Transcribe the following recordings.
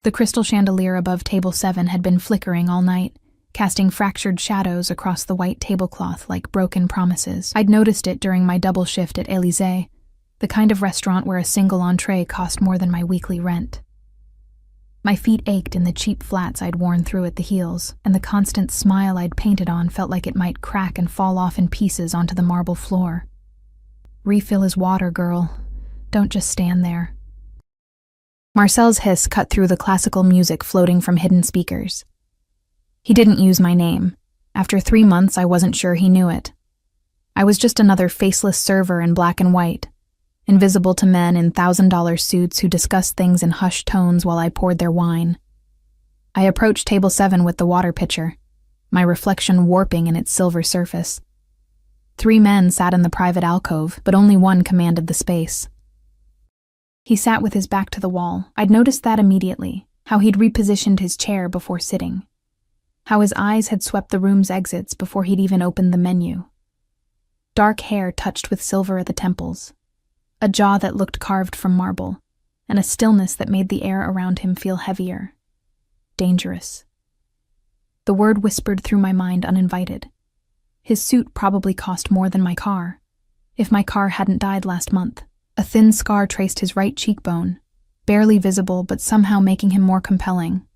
The crystal chandelier above table 7 had been flickering all night, casting fractured shadows across the white tablecloth like broken promises. I'd noticed it during my double shift at Élysée, the kind of restaurant where a single entree cost more than my weekly rent. My feet ached in the cheap flats I'd worn through at the heels, and the constant smile I'd painted on felt like it might crack and fall off in pieces onto the marble floor. "Refill his water, girl. Don't just stand there." Marcel's hiss cut through the classical music floating from hidden speakers. He didn't use my name. After 3 months, I wasn't sure he knew it. I was just another faceless server in black and white, invisible to men in $1,000 suits who discussed things in hushed tones while I poured their wine. I approached table 7 with the water pitcher, my reflection warping in its silver surface. 3 men sat in the private alcove, but only one commanded the space. He sat with his back to the wall. I'd noticed that immediately, how he'd repositioned his chair before sitting, how his eyes had swept the room's exits before he'd even opened the menu. Dark hair touched with silver at the temples, a jaw that looked carved from marble, and a stillness that made the air around him feel heavier. Dangerous. The word whispered through my mind uninvited. His suit probably cost more than my car, if my car hadn't died last month. A thin scar traced his right cheekbone, barely visible but somehow making him more compelling,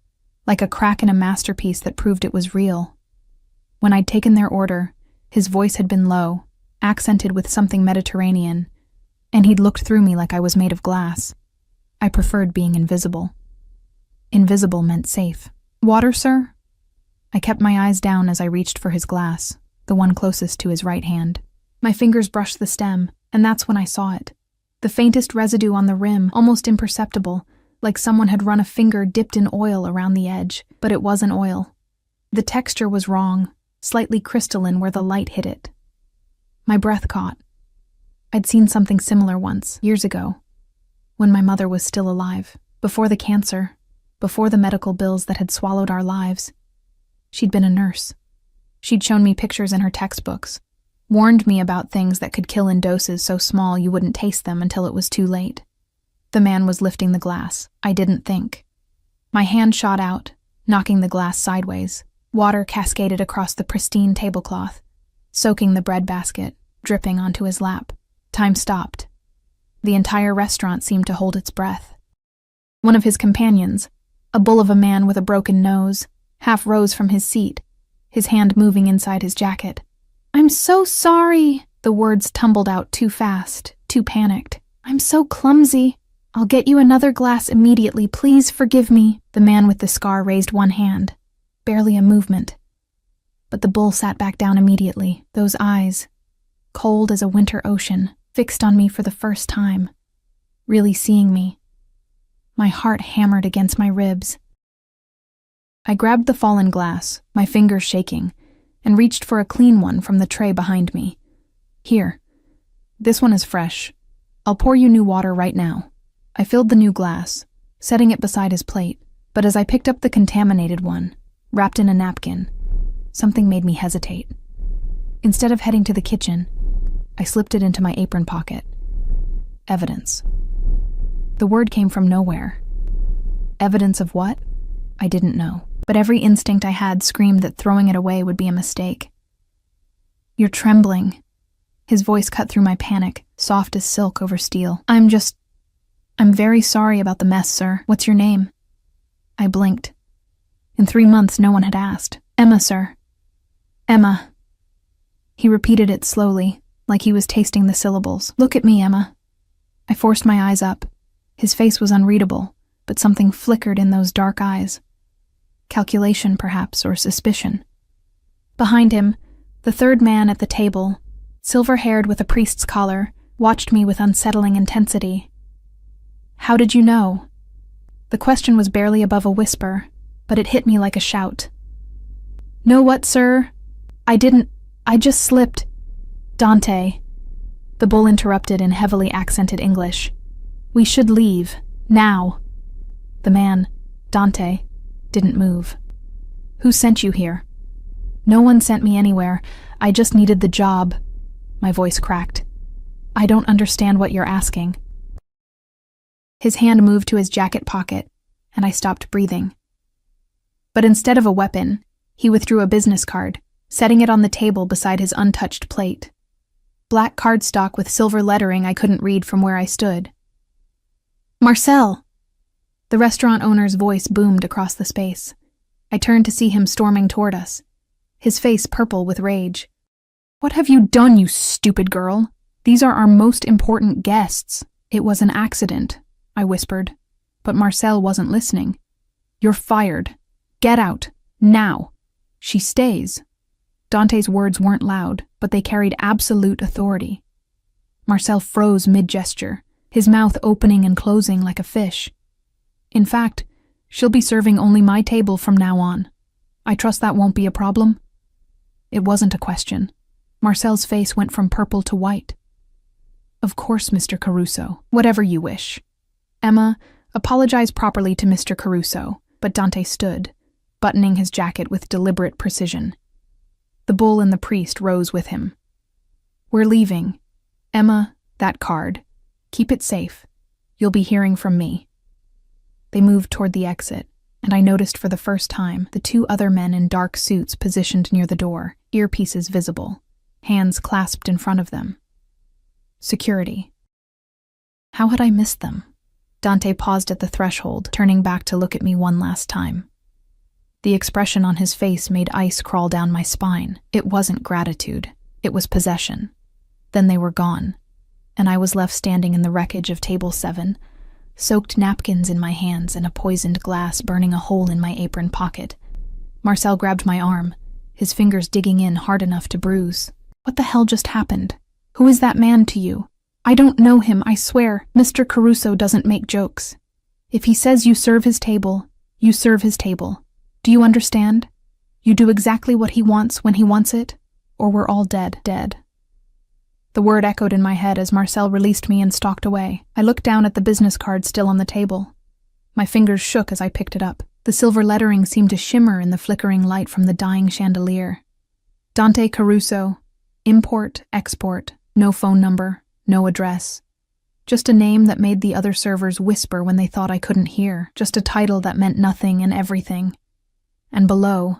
like a crack in a masterpiece that proved it was real. When I'd taken their order, his voice had been low, accented with something Mediterranean, and he'd looked through me like I was made of glass. I preferred being invisible. Invisible meant safe. "Water, sir?" I kept my eyes down as I reached for his glass, the one closest to his right hand. My fingers brushed the stem, and that's when I saw it. The faintest residue on the rim, almost imperceptible, like someone had run a finger dipped in oil around the edge, but it wasn't oil. The texture was wrong, slightly crystalline where the light hit it. My breath caught. I'd seen something similar once, years ago, when my mother was still alive, before the cancer, before the medical bills that had swallowed our lives. She'd been a nurse. She'd shown me pictures in her textbooks, warned me about things that could kill in doses so small you wouldn't taste them until it was too late. The man was lifting the glass. I didn't think. My hand shot out, knocking the glass sideways. Water cascaded across the pristine tablecloth, soaking the bread basket, dripping onto his lap. Time stopped. The entire restaurant seemed to hold its breath. One of his companions, a bull of a man with a broken nose, half rose from his seat, his hand moving inside his jacket. "I'm so sorry." The words tumbled out too fast, too panicked. "I'm so clumsy. I'll get you another glass immediately. Please forgive me." The man with the scar raised one hand, barely a movement. But the bull sat back down immediately, those eyes, cold as a winter ocean, fixed on me for the first time, really seeing me. My heart hammered against my ribs. I grabbed the fallen glass, my fingers shaking, and reached for a clean one from the tray behind me. "Here. This one is fresh. I'll pour you new water right now." I filled the new glass, setting it beside his plate, but as I picked up the contaminated one, wrapped in a napkin, something made me hesitate. Instead of heading to the kitchen, I slipped it into my apron pocket. Evidence. The word came from nowhere. Evidence of what? I didn't know, but every instinct I had screamed that throwing it away would be a mistake. "You're trembling." His voice cut through my panic, soft as silk over steel. I'm very sorry about the mess, sir. What's your name?" I blinked. In 3 months, no one had asked. "Emma, sir." "Emma." He repeated it slowly, like he was tasting the syllables. "Look at me, Emma." I forced my eyes up. His face was unreadable, but something flickered in those dark eyes. Calculation, perhaps, or suspicion. Behind him, the third man at the table, silver-haired with a priest's collar, watched me with unsettling intensity. "How did you know?" The question was barely above a whisper, but it hit me like a shout. "Know what, sir? I just slipped." "Dante," the bull interrupted in heavily accented English. "We should leave, now." The man, Dante, didn't move. "Who sent you here?" "No one sent me anywhere. I just needed the job." My voice cracked. "I don't understand what you're asking." His hand moved to his jacket pocket, and I stopped breathing. But instead of a weapon, he withdrew a business card, setting it on the table beside his untouched plate. Black cardstock with silver lettering I couldn't read from where I stood. "Marcel!" The restaurant owner's voice boomed across the space. I turned to see him storming toward us, his face purple with rage. "What have you done, you stupid girl? These are our most important guests." "It was an accident," I whispered, but Marcel wasn't listening. "You're fired. Get out. Now." "She stays." Dante's words weren't loud, but they carried absolute authority. Marcel froze mid-gesture, his mouth opening and closing like a fish. "In fact, she'll be serving only my table from now on. I trust that won't be a problem?" It wasn't a question. Marcel's face went from purple to white. "Of course, Mr. Caruso. Whatever you wish. Emma, apologize properly to Mr. Caruso." But Dante stood, buttoning his jacket with deliberate precision. The bull and the priest rose with him. "We're leaving. Emma, that card. Keep it safe. You'll be hearing from me." They moved toward the exit, and I noticed for the first time the two other men in dark suits positioned near the door, earpieces visible, hands clasped in front of them. Security. How had I missed them? Dante paused at the threshold, turning back to look at me one last time. The expression on his face made ice crawl down my spine. It wasn't gratitude. It was possession. Then they were gone, and I was left standing in the wreckage of Table 7, soaked napkins in my hands and a poisoned glass burning a hole in my apron pocket. Marcel grabbed my arm, his fingers digging in hard enough to bruise. "What the hell just happened? Who is that man to you?" "I don't know him, I swear. Mr. Caruso doesn't make jokes. If he says you serve his table, you serve his table. Do you understand? You do exactly what he wants when he wants it, or we're all dead." The word echoed in my head as Marcel released me and stalked away. I looked down at the business card still on the table. My fingers shook as I picked it up. The silver lettering seemed to shimmer in the flickering light from the dying chandelier. Dante Caruso, import, export, no phone number, no address. Just a name that made the other servers whisper when they thought I couldn't hear. Just a title that meant nothing and everything. And below,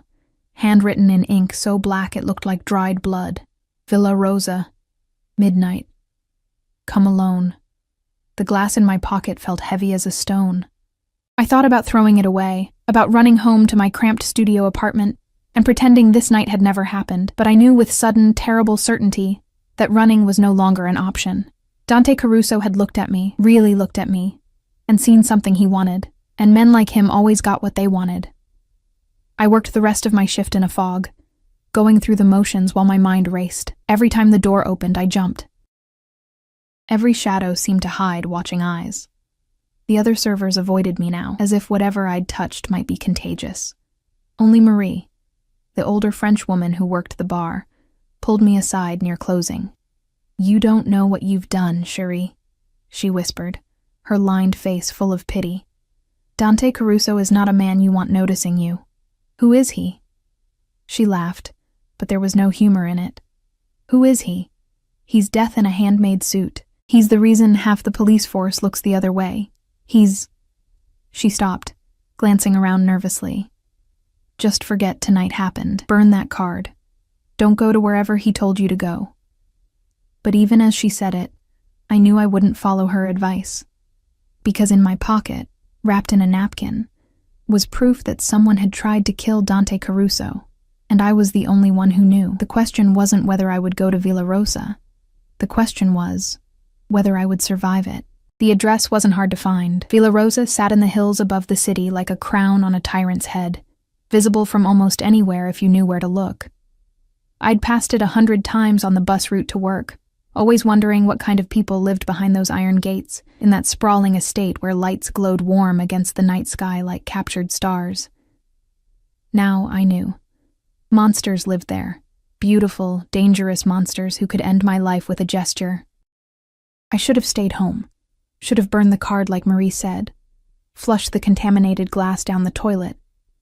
handwritten in ink so black it looked like dried blood, Villa Rosa, midnight. Come alone. The glass in my pocket felt heavy as a stone. I thought about throwing it away, about running home to my cramped studio apartment, and pretending this night had never happened, but I knew with sudden, terrible certainty that running was no longer an option. Dante Caruso had looked at me, really looked at me, and seen something he wanted, and men like him always got what they wanted. I worked the rest of my shift in a fog, going through the motions while my mind raced. Every time the door opened, I jumped. Every shadow seemed to hide watching eyes. The other servers avoided me now, as if whatever I'd touched might be contagious. Only Marie, the older French woman who worked the bar, pulled me aside near closing. "You don't know what you've done, Cherie," she whispered, her lined face full of pity. "Dante Caruso is not a man you want noticing you. Who is he?" She laughed, but there was no humor in it. "Who is he? He's death in a handmade suit. He's the reason half the police force looks the other way. He's—" She stopped, glancing around nervously. "Just forget tonight happened. Burn that card. Don't go to wherever he told you to go." But even as she said it, I knew I wouldn't follow her advice. Because in my pocket, wrapped in a napkin, was proof that someone had tried to kill Dante Caruso, and I was the only one who knew. The question wasn't whether I would go to Villa Rosa. The question was whether I would survive it. The address wasn't hard to find. Villa Rosa sat in the hills above the city like a crown on a tyrant's head, visible from almost anywhere if you knew where to look. I'd passed it 100 times on the bus route to work, always wondering what kind of people lived behind those iron gates, in that sprawling estate where lights glowed warm against the night sky like captured stars. Now I knew. Monsters lived there. Beautiful, dangerous monsters who could end my life with a gesture. I should have stayed home. Should have burned the card like Marie said, flushed the contaminated glass down the toilet,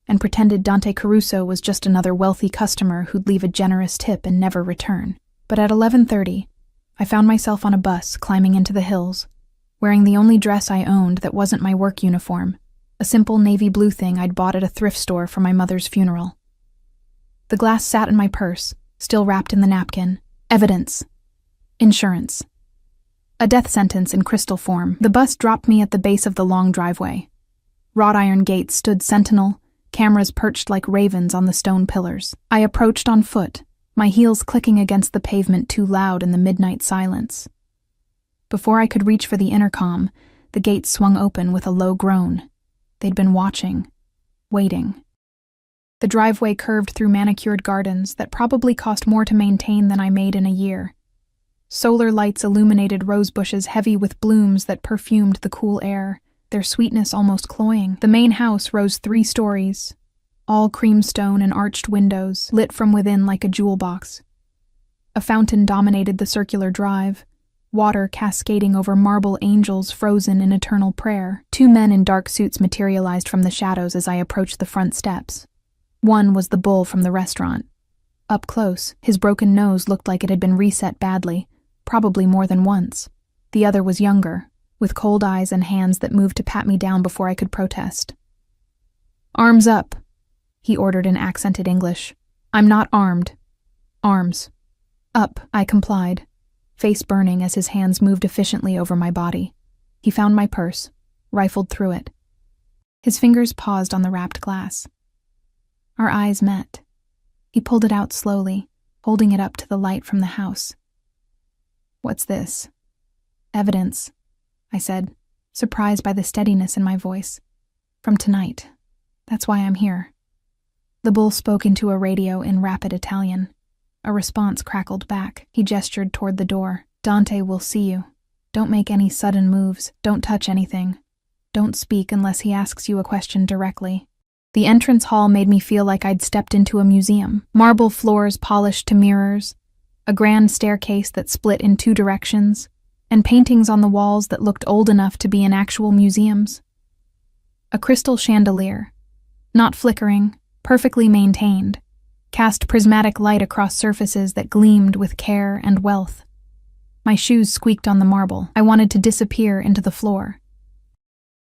and pretended Dante Caruso was just another wealthy customer who'd leave a generous tip and never return. But at 11:30, I found myself on a bus climbing into the hills, wearing the only dress I owned that wasn't my work uniform, a simple navy blue thing I'd bought at a thrift store for my mother's funeral. The glass sat in my purse, still wrapped in the napkin. Evidence. Insurance. A death sentence in crystal form. The bus dropped me at the base of the long driveway. Wrought iron gates stood sentinel, cameras perched like ravens on the stone pillars. I approached on foot, my heels clicking against the pavement too loud in the midnight silence. Before I could reach for the intercom, the gates swung open with a low groan. They'd been watching, waiting. The driveway curved through manicured gardens that probably cost more to maintain than I made in a year. Solar lights illuminated rose bushes heavy with blooms that perfumed the cool air, their sweetness almost cloying. The main house rose 3 stories, all creamstone and arched windows, lit from within like a jewel box. A fountain dominated the circular drive, water cascading over marble angels frozen in eternal prayer. 2 men in dark suits materialized from the shadows as I approached the front steps. One was the bull from the restaurant. Up close, his broken nose looked like it had been reset badly, probably more than once. The other was younger, with cold eyes and hands that moved to pat me down before I could protest. "Arms up," he ordered in accented English. "I'm not armed." "Arms." "Up," I complied, face burning as his hands moved efficiently over my body. He found my purse, rifled through it. His fingers paused on the wrapped glass. Our eyes met. He pulled it out slowly, holding it up to the light from the house. "What's this?" "Evidence," I said, surprised by the steadiness in my voice. "From tonight. That's why I'm here." The bull spoke into a radio in rapid Italian. A response crackled back. He gestured toward the door. "Dante will see you. Don't make any sudden moves. Don't touch anything. Don't speak unless he asks you a question directly." The entrance hall made me feel like I'd stepped into a museum. Marble floors polished to mirrors, a grand staircase that split in 2 directions, and paintings on the walls that looked old enough to be in actual museums. A crystal chandelier, not flickering, perfectly maintained, cast prismatic light across surfaces that gleamed with care and wealth. My shoes squeaked on the marble. I wanted to disappear into the floor.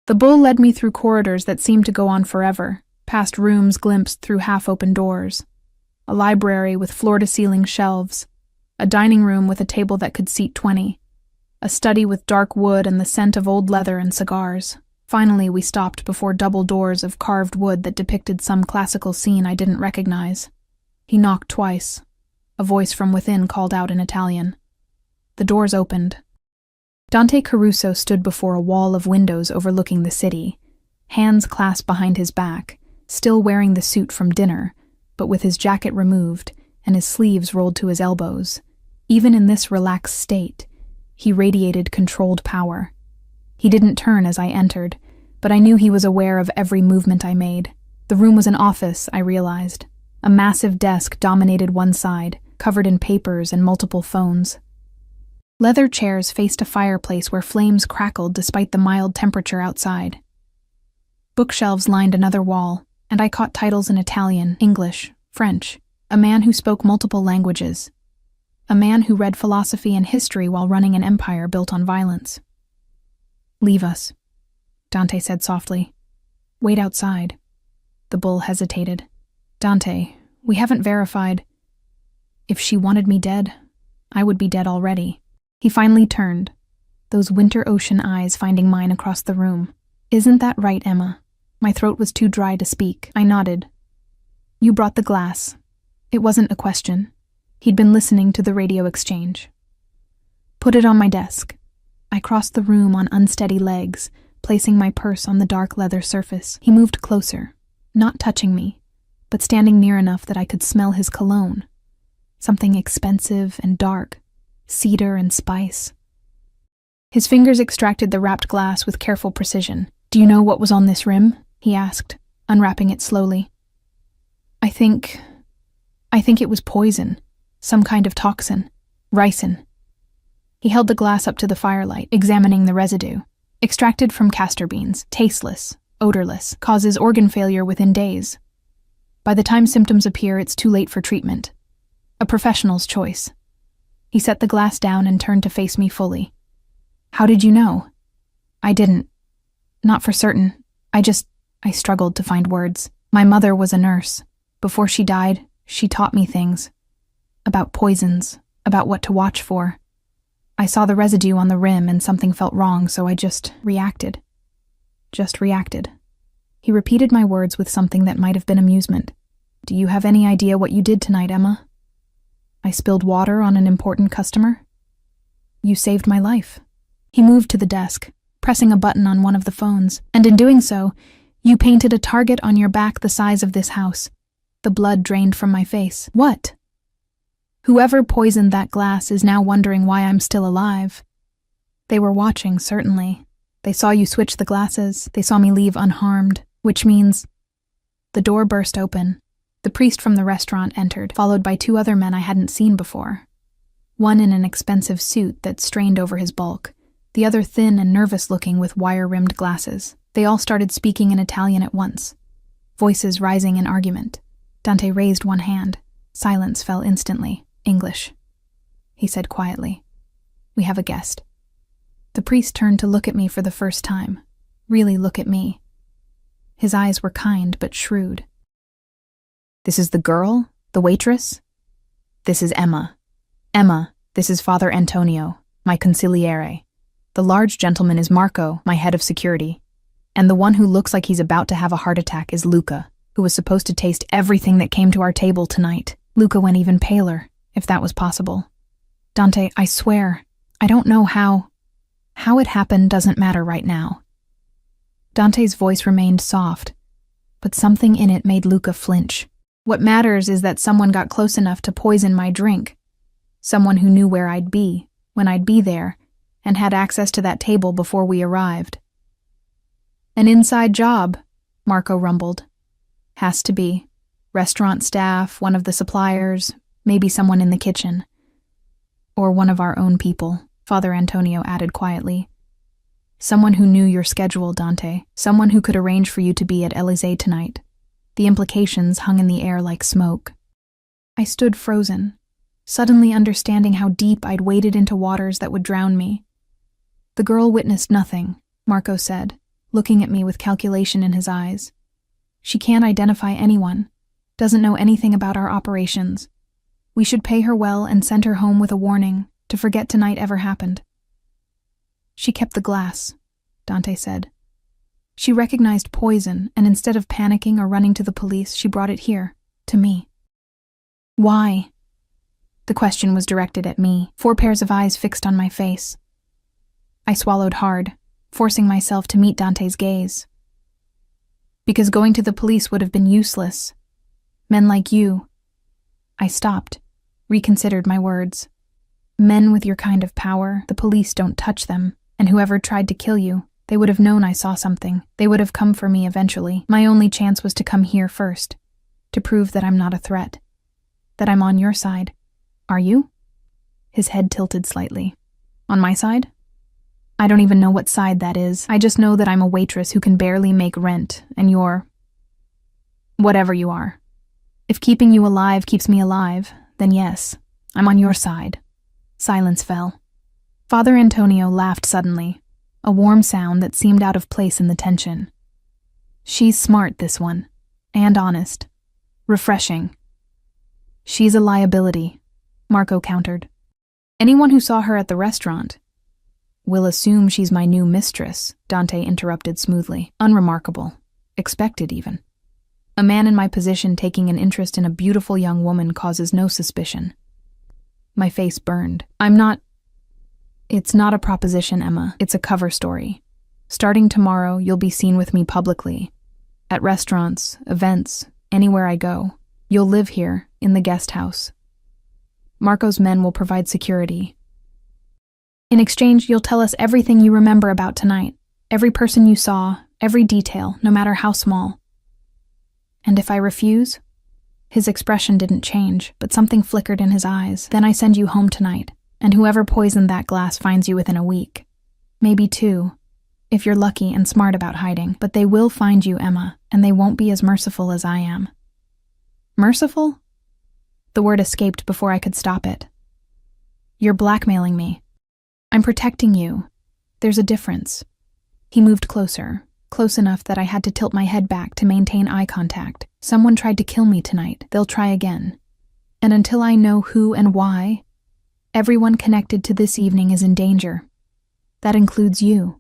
The bull led me through corridors that seemed to go on forever, past rooms glimpsed through half-open doors, a library with floor-to-ceiling shelves, a dining room with a table that could seat 20, a study with dark wood and the scent of old leather and cigars. Finally, we stopped before double doors of carved wood that depicted some classical scene I didn't recognize. He knocked twice. A voice from within called out in Italian. The doors opened. Dante Caruso stood before a wall of windows overlooking the city, hands clasped behind his back, still wearing the suit from dinner, but with his jacket removed and his sleeves rolled to his elbows. Even in this relaxed state, he radiated controlled power. He didn't turn as I entered, but I knew he was aware of every movement I made. The room was an office, I realized. A massive desk dominated one side, covered in papers and multiple phones. Leather chairs faced a fireplace where flames crackled despite the mild temperature outside. Bookshelves lined another wall, and I caught titles in Italian, English, French. A man who spoke multiple languages. A man who read philosophy and history while running an empire built on violence. "Leave us," Dante said softly. "Wait outside." The bull hesitated. "Dante, we haven't verified. If she wanted me dead, I would be dead already." He finally turned, those winter ocean eyes finding mine across the room. "Isn't that right, Emma?" My throat was too dry to speak. I nodded. "You brought the glass." It wasn't a question. He'd been listening to the radio exchange. "Put it on my desk." I crossed the room on unsteady legs, placing my purse on the dark leather surface. He moved closer, not touching me, but standing near enough that I could smell his cologne. Something expensive and dark, cedar and spice. His fingers extracted the wrapped glass with careful precision. "Do you know what was on this rim?" he asked, unwrapping it slowly. I think it was poison, some kind of toxin, ricin." He held the glass up to the firelight, examining the residue. "Extracted from castor beans, tasteless, odorless, causes organ failure within days. By the time symptoms appear, it's too late for treatment. A professional's choice." He set the glass down and turned to face me fully. "How did you know?" "I didn't. Not for certain. I just I struggled to find words. My mother was a nurse. Before she died, she taught me things. About poisons, about what to watch for. I saw the residue on the rim and something felt wrong, so I just reacted. Just reacted. He repeated my words with something that might have been amusement. Do you have any idea what you did tonight, Emma? I spilled water on an important customer? You saved my life. He moved to the desk, pressing a button on one of the phones, and in doing so, you painted a target on your back the size of this house. The blood drained from my face. What? Whoever poisoned that glass is now wondering why I'm still alive. They were watching, certainly. They saw you switch the glasses. They saw me leave unharmed, which means... The door burst open. The priest from the restaurant entered, followed by two other men I hadn't seen before. One in an expensive suit that strained over his bulk, the other thin and nervous-looking with wire-rimmed glasses. They all started speaking in Italian at once, voices rising in argument. Dante raised one hand. Silence fell instantly. English. He said quietly, "We have a guest." The priest turned to look at me for the first time. Really look at me. His eyes were kind but shrewd. "This is the girl? The waitress? This is Emma. Emma, this is Father Antonio, my consigliere. The large gentleman is Marco, my head of security. And the one who looks like he's about to have a heart attack is Luca, who was supposed to taste everything that came to our table tonight." Luca went even paler, if that was possible. "Dante, I swear, I don't know how it happened doesn't matter right now." Dante's voice remained soft, but something in it made Luca flinch. "What matters is that someone got close enough to poison my drink. Someone who knew where I'd be, when I'd be there, and had access to that table before we arrived." "An inside job," Marco rumbled. "Has to be. Restaurant staff, one of the suppliers, maybe someone in the kitchen. Or one of our own people," Father Antonio added quietly. "Someone who knew your schedule, Dante. Someone who could arrange for you to be at Élysée tonight." The implications hung in the air like smoke. I stood frozen, suddenly understanding how deep I'd waded into waters that would drown me. "The girl witnessed nothing," Marco said, looking at me with calculation in his eyes. "She can't identify anyone, doesn't know anything about our operations. We should pay her well and send her home with a warning to forget tonight ever happened." "She kept the glass," Dante said. "She recognized poison, and instead of panicking or running to the police, she brought it here, to me." "Why?" The question was directed at me, 4 pairs of eyes fixed on my face. I swallowed hard, forcing myself to meet Dante's gaze. "Because going to the police would have been useless. Men like you..." I stopped, reconsidered my words. "Men with your kind of power, the police don't touch them, and whoever tried to kill you, they would have known I saw something. They would have come for me eventually. My only chance was to come here first, to prove that I'm not a threat, that I'm on your side. Are you?" His head tilted slightly. "On my side? I don't even know what side that is. I just know that I'm a waitress who can barely make rent, and you're... whatever you are. If keeping you alive keeps me alive, then yes, I'm on your side." Silence fell. Father Antonio laughed suddenly, a warm sound that seemed out of place in the tension. "She's smart, this one, and honest. Refreshing." "She's a liability," Marco countered. "Anyone who saw her at the restaurant..." "Will assume she's my new mistress," Dante interrupted smoothly. "Unremarkable. Expected, even. A man in my position taking an interest in a beautiful young woman causes no suspicion." My face burned. It's not a proposition, Emma. It's a cover story. Starting tomorrow, you'll be seen with me publicly. At restaurants, events, anywhere I go. You'll live here, in the guest house. Marco's men will provide security. In exchange, you'll tell us everything you remember about tonight. Every person you saw, every detail, no matter how small. And if I refuse? His expression didn't change, but something flickered in his eyes. Then I send you home tonight, and whoever poisoned that glass finds you within a week. Maybe 2, if you're lucky and smart about hiding. But they will find you, Emma, and they won't be as merciful as I am. Merciful? The word escaped before I could stop it. You're blackmailing me. I'm protecting you. There's a difference. He moved closer, close enough that I had to tilt my head back to maintain eye contact. Someone tried to kill me tonight. They'll try again. And until I know who and why, everyone connected to this evening is in danger. That includes you.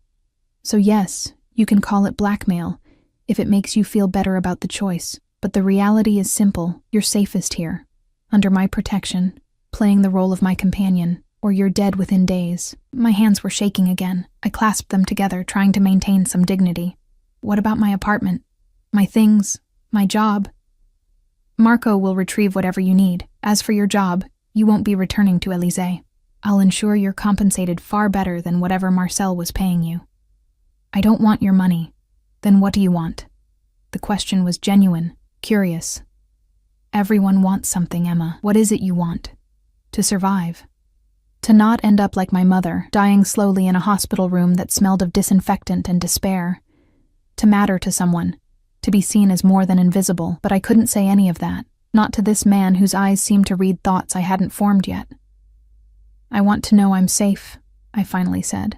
So yes, you can call it blackmail if it makes you feel better about the choice. But the reality is simple. You're safest here, under my protection, playing the role of my companion, or you're dead within days. My hands were shaking again. I clasped them together, trying to maintain some dignity. What about my apartment? My things? My job? Marco will retrieve whatever you need. As for your job, you won't be returning to Élysée. I'll ensure you're compensated far better than whatever Marcel was paying you. I don't want your money. Then what do you want? The question was genuine, curious. Everyone wants something, Emma. What is it you want? To survive. To not end up like my mother, dying slowly in a hospital room that smelled of disinfectant and despair. To matter to someone. To be seen as more than invisible. But I couldn't say any of that. Not to this man whose eyes seemed to read thoughts I hadn't formed yet. I want to know I'm safe, I finally said.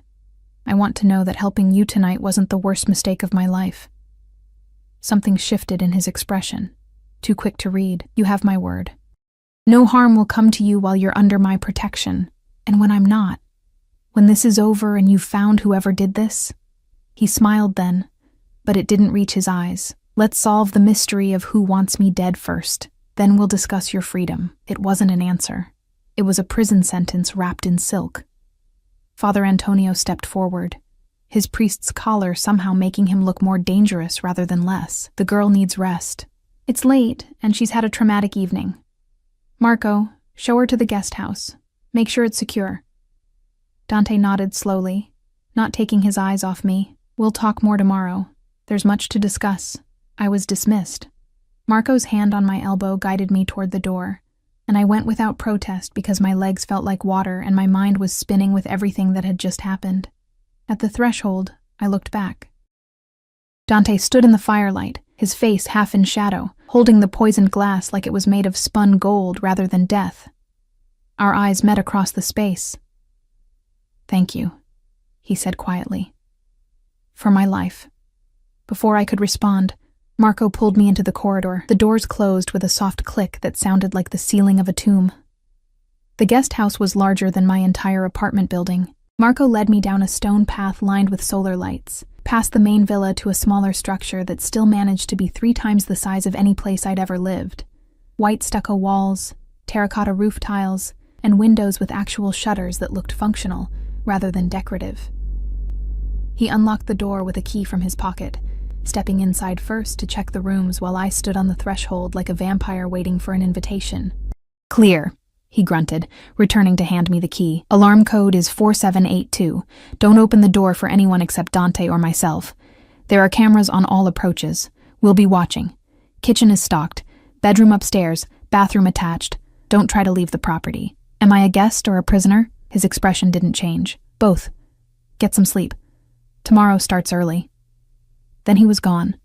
I want to know that helping you tonight wasn't the worst mistake of my life. Something shifted in his expression. Too quick to read. You have my word. No harm will come to you while you're under my protection. And when I'm not, when this is over and you've found whoever did this. He smiled then, but it didn't reach his eyes. Let's solve the mystery of who wants me dead first. Then we'll discuss your freedom. It wasn't an answer. It was a prison sentence wrapped in silk. Father Antonio stepped forward, his priest's collar somehow making him look more dangerous rather than less. The girl needs rest. It's late, and she's had a traumatic evening. Marco, show her to the guest house. Make sure it's secure. Dante nodded slowly, not taking his eyes off me. We'll talk more tomorrow. There's much to discuss. I was dismissed. Marco's hand on my elbow guided me toward the door, and I went without protest because my legs felt like water and my mind was spinning with everything that had just happened. At the threshold, I looked back. Dante stood in the firelight, his face half in shadow, holding the poisoned glass like it was made of spun gold rather than death. Our eyes met across the space. "Thank you," he said quietly. "For my life." Before I could respond, Marco pulled me into the corridor. The doors closed with a soft click that sounded like the ceiling of a tomb. The guest house was larger than my entire apartment building. Marco led me down a stone path lined with solar lights, past the main villa to a smaller structure that still managed to be 3 times the size of any place I'd ever lived. White stucco walls, terracotta roof tiles, and windows with actual shutters that looked functional rather than decorative. He unlocked the door with a key from his pocket, stepping inside first to check the rooms while I stood on the threshold like a vampire waiting for an invitation. "Clear," he grunted, returning to hand me the key. "Alarm code is 4782. Don't open the door for anyone except Dante or myself. There are cameras on all approaches. We'll be watching. Kitchen is stocked. Bedroom upstairs. Bathroom attached. Don't try to leave the property. Am I a guest or a prisoner?" His expression didn't change. "Both. Get some sleep. Tomorrow starts early." Then he was gone,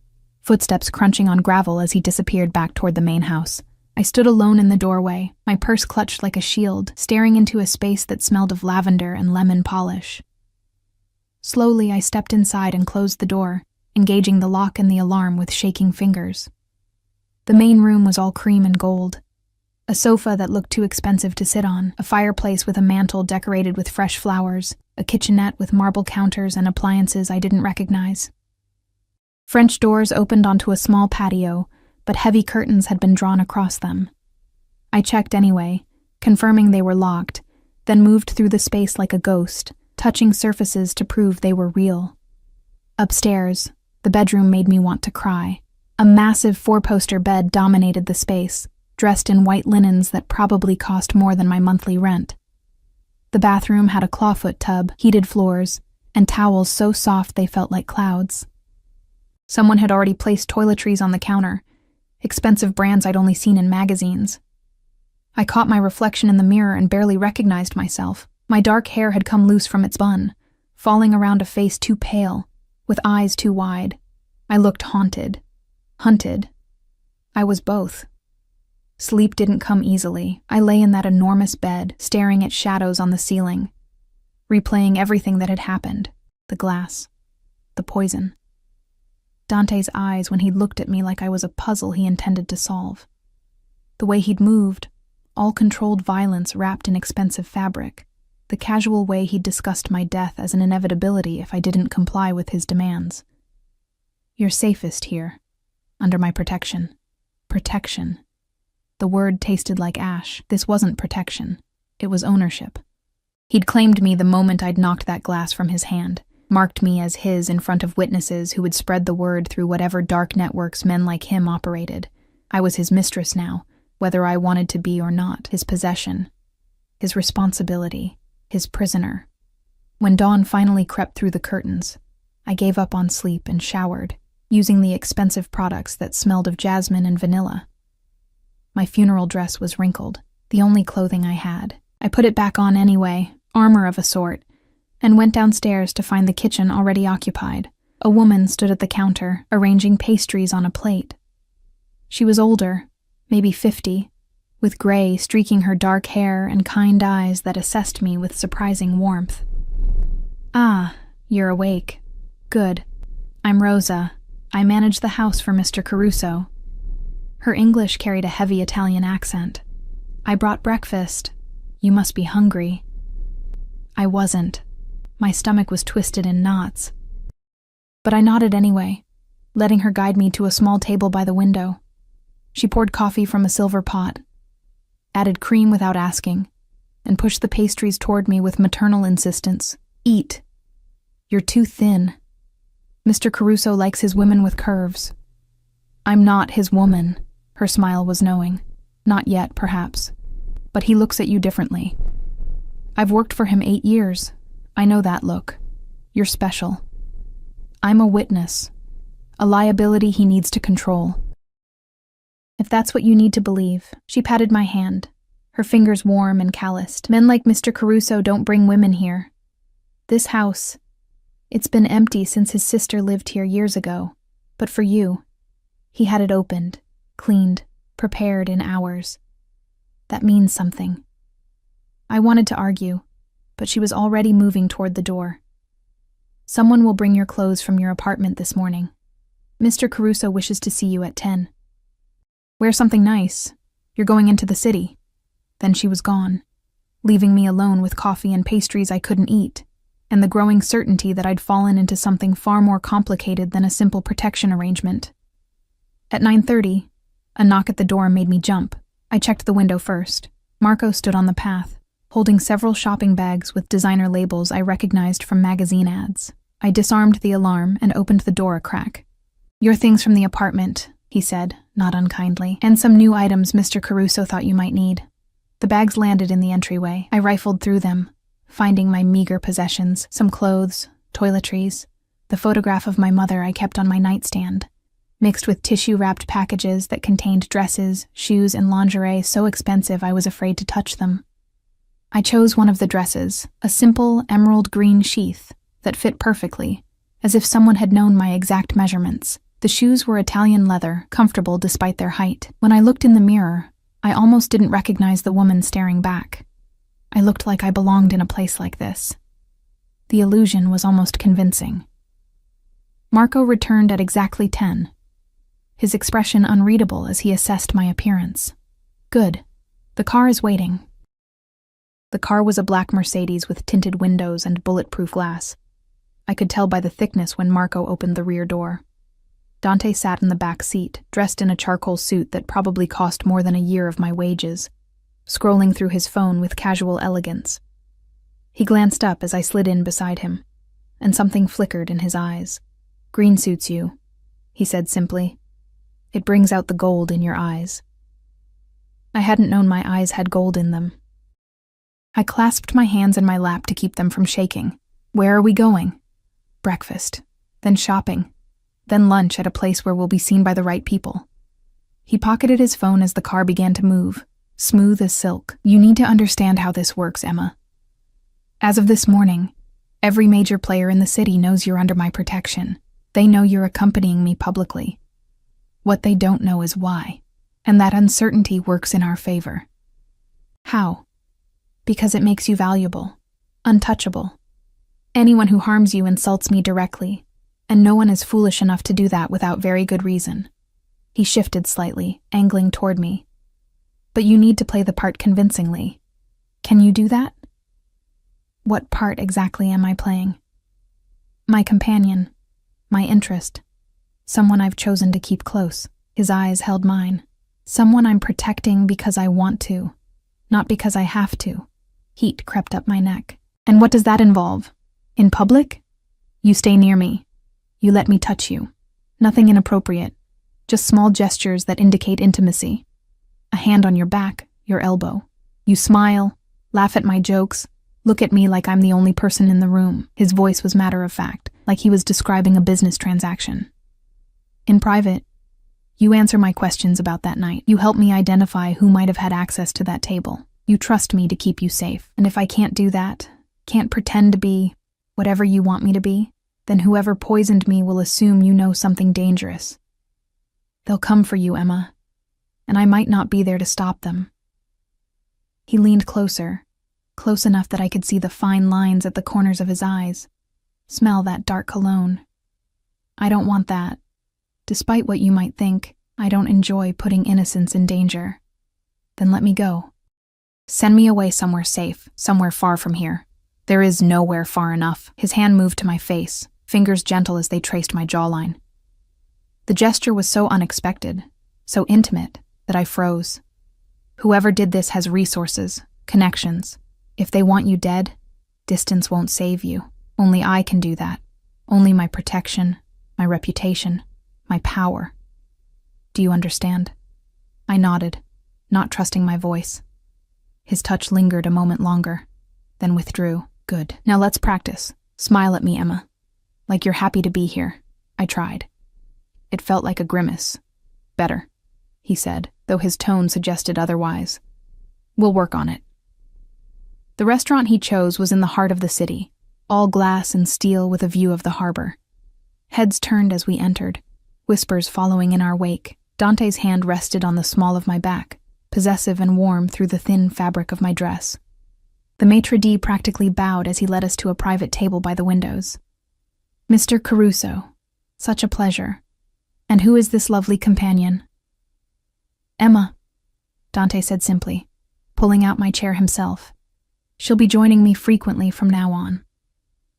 footsteps crunching on gravel as he disappeared back toward the main house. I stood alone in the doorway, my purse clutched like a shield, staring into a space that smelled of lavender and lemon polish. Slowly, I stepped inside and closed the door, engaging the lock and the alarm with shaking fingers. The main room was all cream and gold. A sofa that looked too expensive to sit on, a fireplace with a mantel decorated with fresh flowers, a kitchenette with marble counters and appliances I didn't recognize. French doors opened onto a small patio, but heavy curtains had been drawn across them. I checked anyway, confirming they were locked, then moved through the space like a ghost, touching surfaces to prove they were real. Upstairs, the bedroom made me want to cry. A massive 4-poster bed dominated the space, dressed in white linens that probably cost more than my monthly rent. The bathroom had a clawfoot tub, heated floors, and towels so soft they felt like clouds. Someone had already placed toiletries on the counter, expensive brands I'd only seen in magazines. I caught my reflection in the mirror and barely recognized myself. My dark hair had come loose from its bun, falling around a face too pale, with eyes too wide. I looked haunted. Hunted. I was both. Sleep didn't come easily. I lay in that enormous bed, staring at shadows on the ceiling, replaying everything that had happened. The glass. The poison. Dante's eyes when he'd looked at me like I was a puzzle he intended to solve. The way he'd moved, all controlled violence wrapped in expensive fabric. The casual way he'd discussed my death as an inevitability if I didn't comply with his demands. You're safest here, under my protection. Protection. The word tasted like ash. This wasn't protection. It was ownership. He'd claimed me the moment I'd knocked that glass from his hand, marked me as his in front of witnesses who would spread the word through whatever dark networks men like him operated. I was his mistress now, whether I wanted to be or not, his possession, his responsibility, his prisoner. When dawn finally crept through the curtains, I gave up on sleep and showered, using the expensive products that smelled of jasmine and vanilla. My funeral dress was wrinkled, the only clothing I had. I put it back on anyway, armor of a sort, and went downstairs to find the kitchen already occupied. A woman stood at the counter, arranging pastries on a plate. She was older, maybe 50, with gray streaking her dark hair and kind eyes that assessed me with surprising warmth. "Ah, you're awake. Good. I'm Rosa. I manage the house for Mr. Caruso." Her English carried a heavy Italian accent. "I brought breakfast. You must be hungry." I wasn't. My stomach was twisted in knots. But I nodded anyway, letting her guide me to a small table by the window. She poured coffee from a silver pot, added cream without asking, and pushed the pastries toward me with maternal insistence. "Eat. You're too thin. Mr. Caruso likes his women with curves." "I'm not his woman," her smile was knowing. "Not yet, perhaps. But he looks at you differently. I've worked for him 8 years. I know that look. You're special. I'm a witness, a liability he needs to control." "If that's what you need to believe." She patted my hand, her fingers warm and calloused. "Men like Mr. Caruso don't bring women here. This house, it's been empty since his sister lived here years ago. But for you, he had it opened, cleaned, prepared in hours. That means something." I wanted to argue, but she was already moving toward the door. "Someone will bring your clothes from your apartment this morning. Mr. Caruso wishes to see you at 10. Wear something nice. You're going into the city." Then she was gone, leaving me alone with coffee and pastries I couldn't eat, and the growing certainty that I'd fallen into something far more complicated than a simple protection arrangement. At 9:30, a knock at the door made me jump. I checked the window first. Marco stood on the path, holding several shopping bags with designer labels I recognized from magazine ads. I disarmed the alarm and opened the door a crack. "Your things from the apartment," he said, not unkindly, "and some new items Mr. Caruso thought you might need." The bags landed in the entryway. I rifled through them, finding my meager possessions, some clothes, toiletries, the photograph of my mother I kept on my nightstand, mixed with tissue-wrapped packages that contained dresses, shoes, and lingerie so expensive I was afraid to touch them. I chose one of the dresses, a simple emerald green sheath that fit perfectly, as if someone had known my exact measurements. The shoes were Italian leather, comfortable despite their height. When I looked in the mirror, I almost didn't recognize the woman staring back. I looked like I belonged in a place like this. The illusion was almost convincing. Marco returned at exactly 10, his expression unreadable as he assessed my appearance. "Good. The car is waiting." The car was a black Mercedes with tinted windows and bulletproof glass. I could tell by the thickness when Marco opened the rear door. Dante sat in the back seat, dressed in a charcoal suit that probably cost more than a year of my wages, scrolling through his phone with casual elegance. He glanced up as I slid in beside him, and something flickered in his eyes. "Green suits you," he said simply. "It brings out the gold in your eyes." I hadn't known my eyes had gold in them. I clasped my hands in my lap to keep them from shaking. "Where are we going?" "Breakfast, then shopping, then lunch at a place where we'll be seen by the right people." He pocketed his phone as the car began to move, smooth as silk. "You need to understand how this works, Emma. As of this morning, every major player in the city knows you're under my protection. They know you're accompanying me publicly. What they don't know is why, and that uncertainty works in our favor." "How?" "Because it makes you valuable, untouchable. Anyone who harms you insults me directly. And no one is foolish enough to do that without very good reason. He shifted slightly, angling toward me. But you need to play the part convincingly. Can you do that? What part exactly am I playing? My companion. My interest. Someone I've chosen to keep close. His eyes held mine. Someone I'm protecting because I want to, not because I have to. Heat crept up my neck. And what does that involve? In public? You stay near me. You let me touch you. Nothing inappropriate. Just small gestures that indicate intimacy. A hand on your back, your elbow. You smile, laugh at my jokes, look at me like I'm the only person in the room. His voice was matter of fact, like he was describing a business transaction. In private, you answer my questions about that night. You help me identify who might have had access to that table. You trust me to keep you safe. And if I can't do that, can't pretend to be whatever you want me to be, then whoever poisoned me will assume you know something dangerous. They'll come for you, Emma, and I might not be there to stop them. He leaned closer, close enough that I could see the fine lines at the corners of his eyes, smell that dark cologne. I don't want that. Despite what you might think, I don't enjoy putting innocence in danger. Then let me go. Send me away somewhere safe, somewhere far from here. There is nowhere far enough. His hand moved to my face, fingers gentle as they traced my jawline. The gesture was so unexpected, so intimate, that I froze. Whoever did this has resources, connections. If they want you dead, distance won't save you. Only I can do that. Only my protection, my reputation, my power. Do you understand? I nodded, not trusting my voice. His touch lingered a moment longer, then withdrew. Good. Now let's practice. Smile at me, Emma. Like you're happy to be here. I tried. It felt like a grimace. Better, he said, though his tone suggested otherwise. We'll work on it. The restaurant he chose was in the heart of the city, all glass and steel with a view of the harbor. Heads turned as we entered, whispers following in our wake. Dante's hand rested on the small of my back, possessive and warm through the thin fabric of my dress. The maitre d' practically bowed as he led us to a private table by the windows. Mr. Caruso, such a pleasure. And who is this lovely companion? Emma, Dante said simply, pulling out my chair himself. She'll be joining me frequently from now on.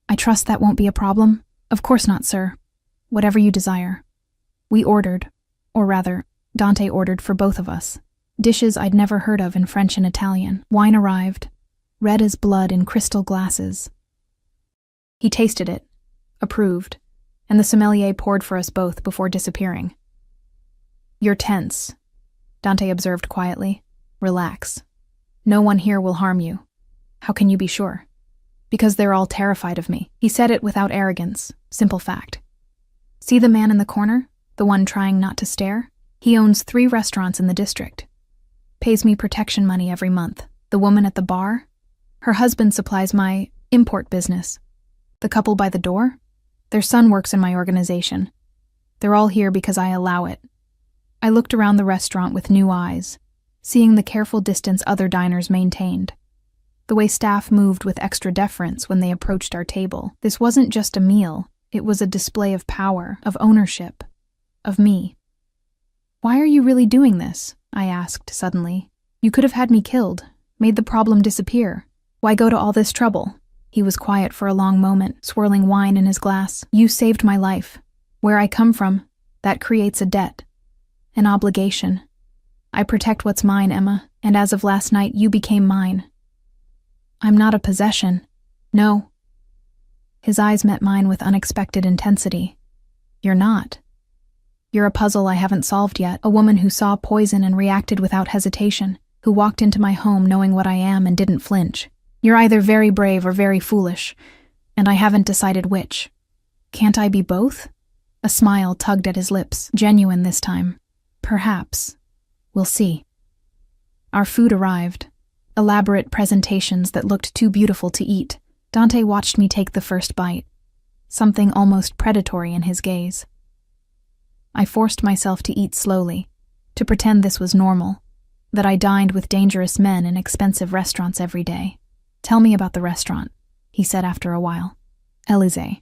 I trust that won't be a problem? Of course not, sir. Whatever you desire. We ordered, or rather, Dante ordered for both of us, dishes I'd never heard of in French and Italian. Wine arrived, red as blood in crystal glasses. He tasted it, approved, and the sommelier poured for us both before disappearing. You're tense, Dante observed quietly. Relax. No one here will harm you. How can you be sure? Because they're all terrified of me. He said it without arrogance, simple fact. See the man in the corner? The one trying not to stare? He owns 3 restaurants in the district. Pays me protection money every month. The woman at the bar? Her husband supplies my import business. The couple by the door? Their son works in my organization. They're all here because I allow it. I looked around the restaurant with new eyes, seeing the careful distance other diners maintained. The way staff moved with extra deference when they approached our table. This wasn't just a meal, it was a display of power, of ownership, of me. Why are you really doing this? I asked suddenly. You could have had me killed, made the problem disappear. Why go to all this trouble? He was quiet for a long moment, swirling wine in his glass. You saved my life. Where I come from, that creates a debt, an obligation. I protect what's mine, Emma, and as of last night, you became mine. I'm not a possession. No. His eyes met mine with unexpected intensity. You're not. You're a puzzle I haven't solved yet, a woman who saw poison and reacted without hesitation, who walked into my home knowing what I am and didn't flinch. You're either very brave or very foolish, and I haven't decided which. Can't I be both? A smile tugged at his lips, genuine this time. Perhaps. We'll see. Our food arrived. Elaborate presentations that looked too beautiful to eat. Dante watched me take the first bite, something almost predatory in his gaze. I forced myself to eat slowly, to pretend this was normal, that I dined with dangerous men in expensive restaurants every day. Tell me about the restaurant, he said after a while. Élysée.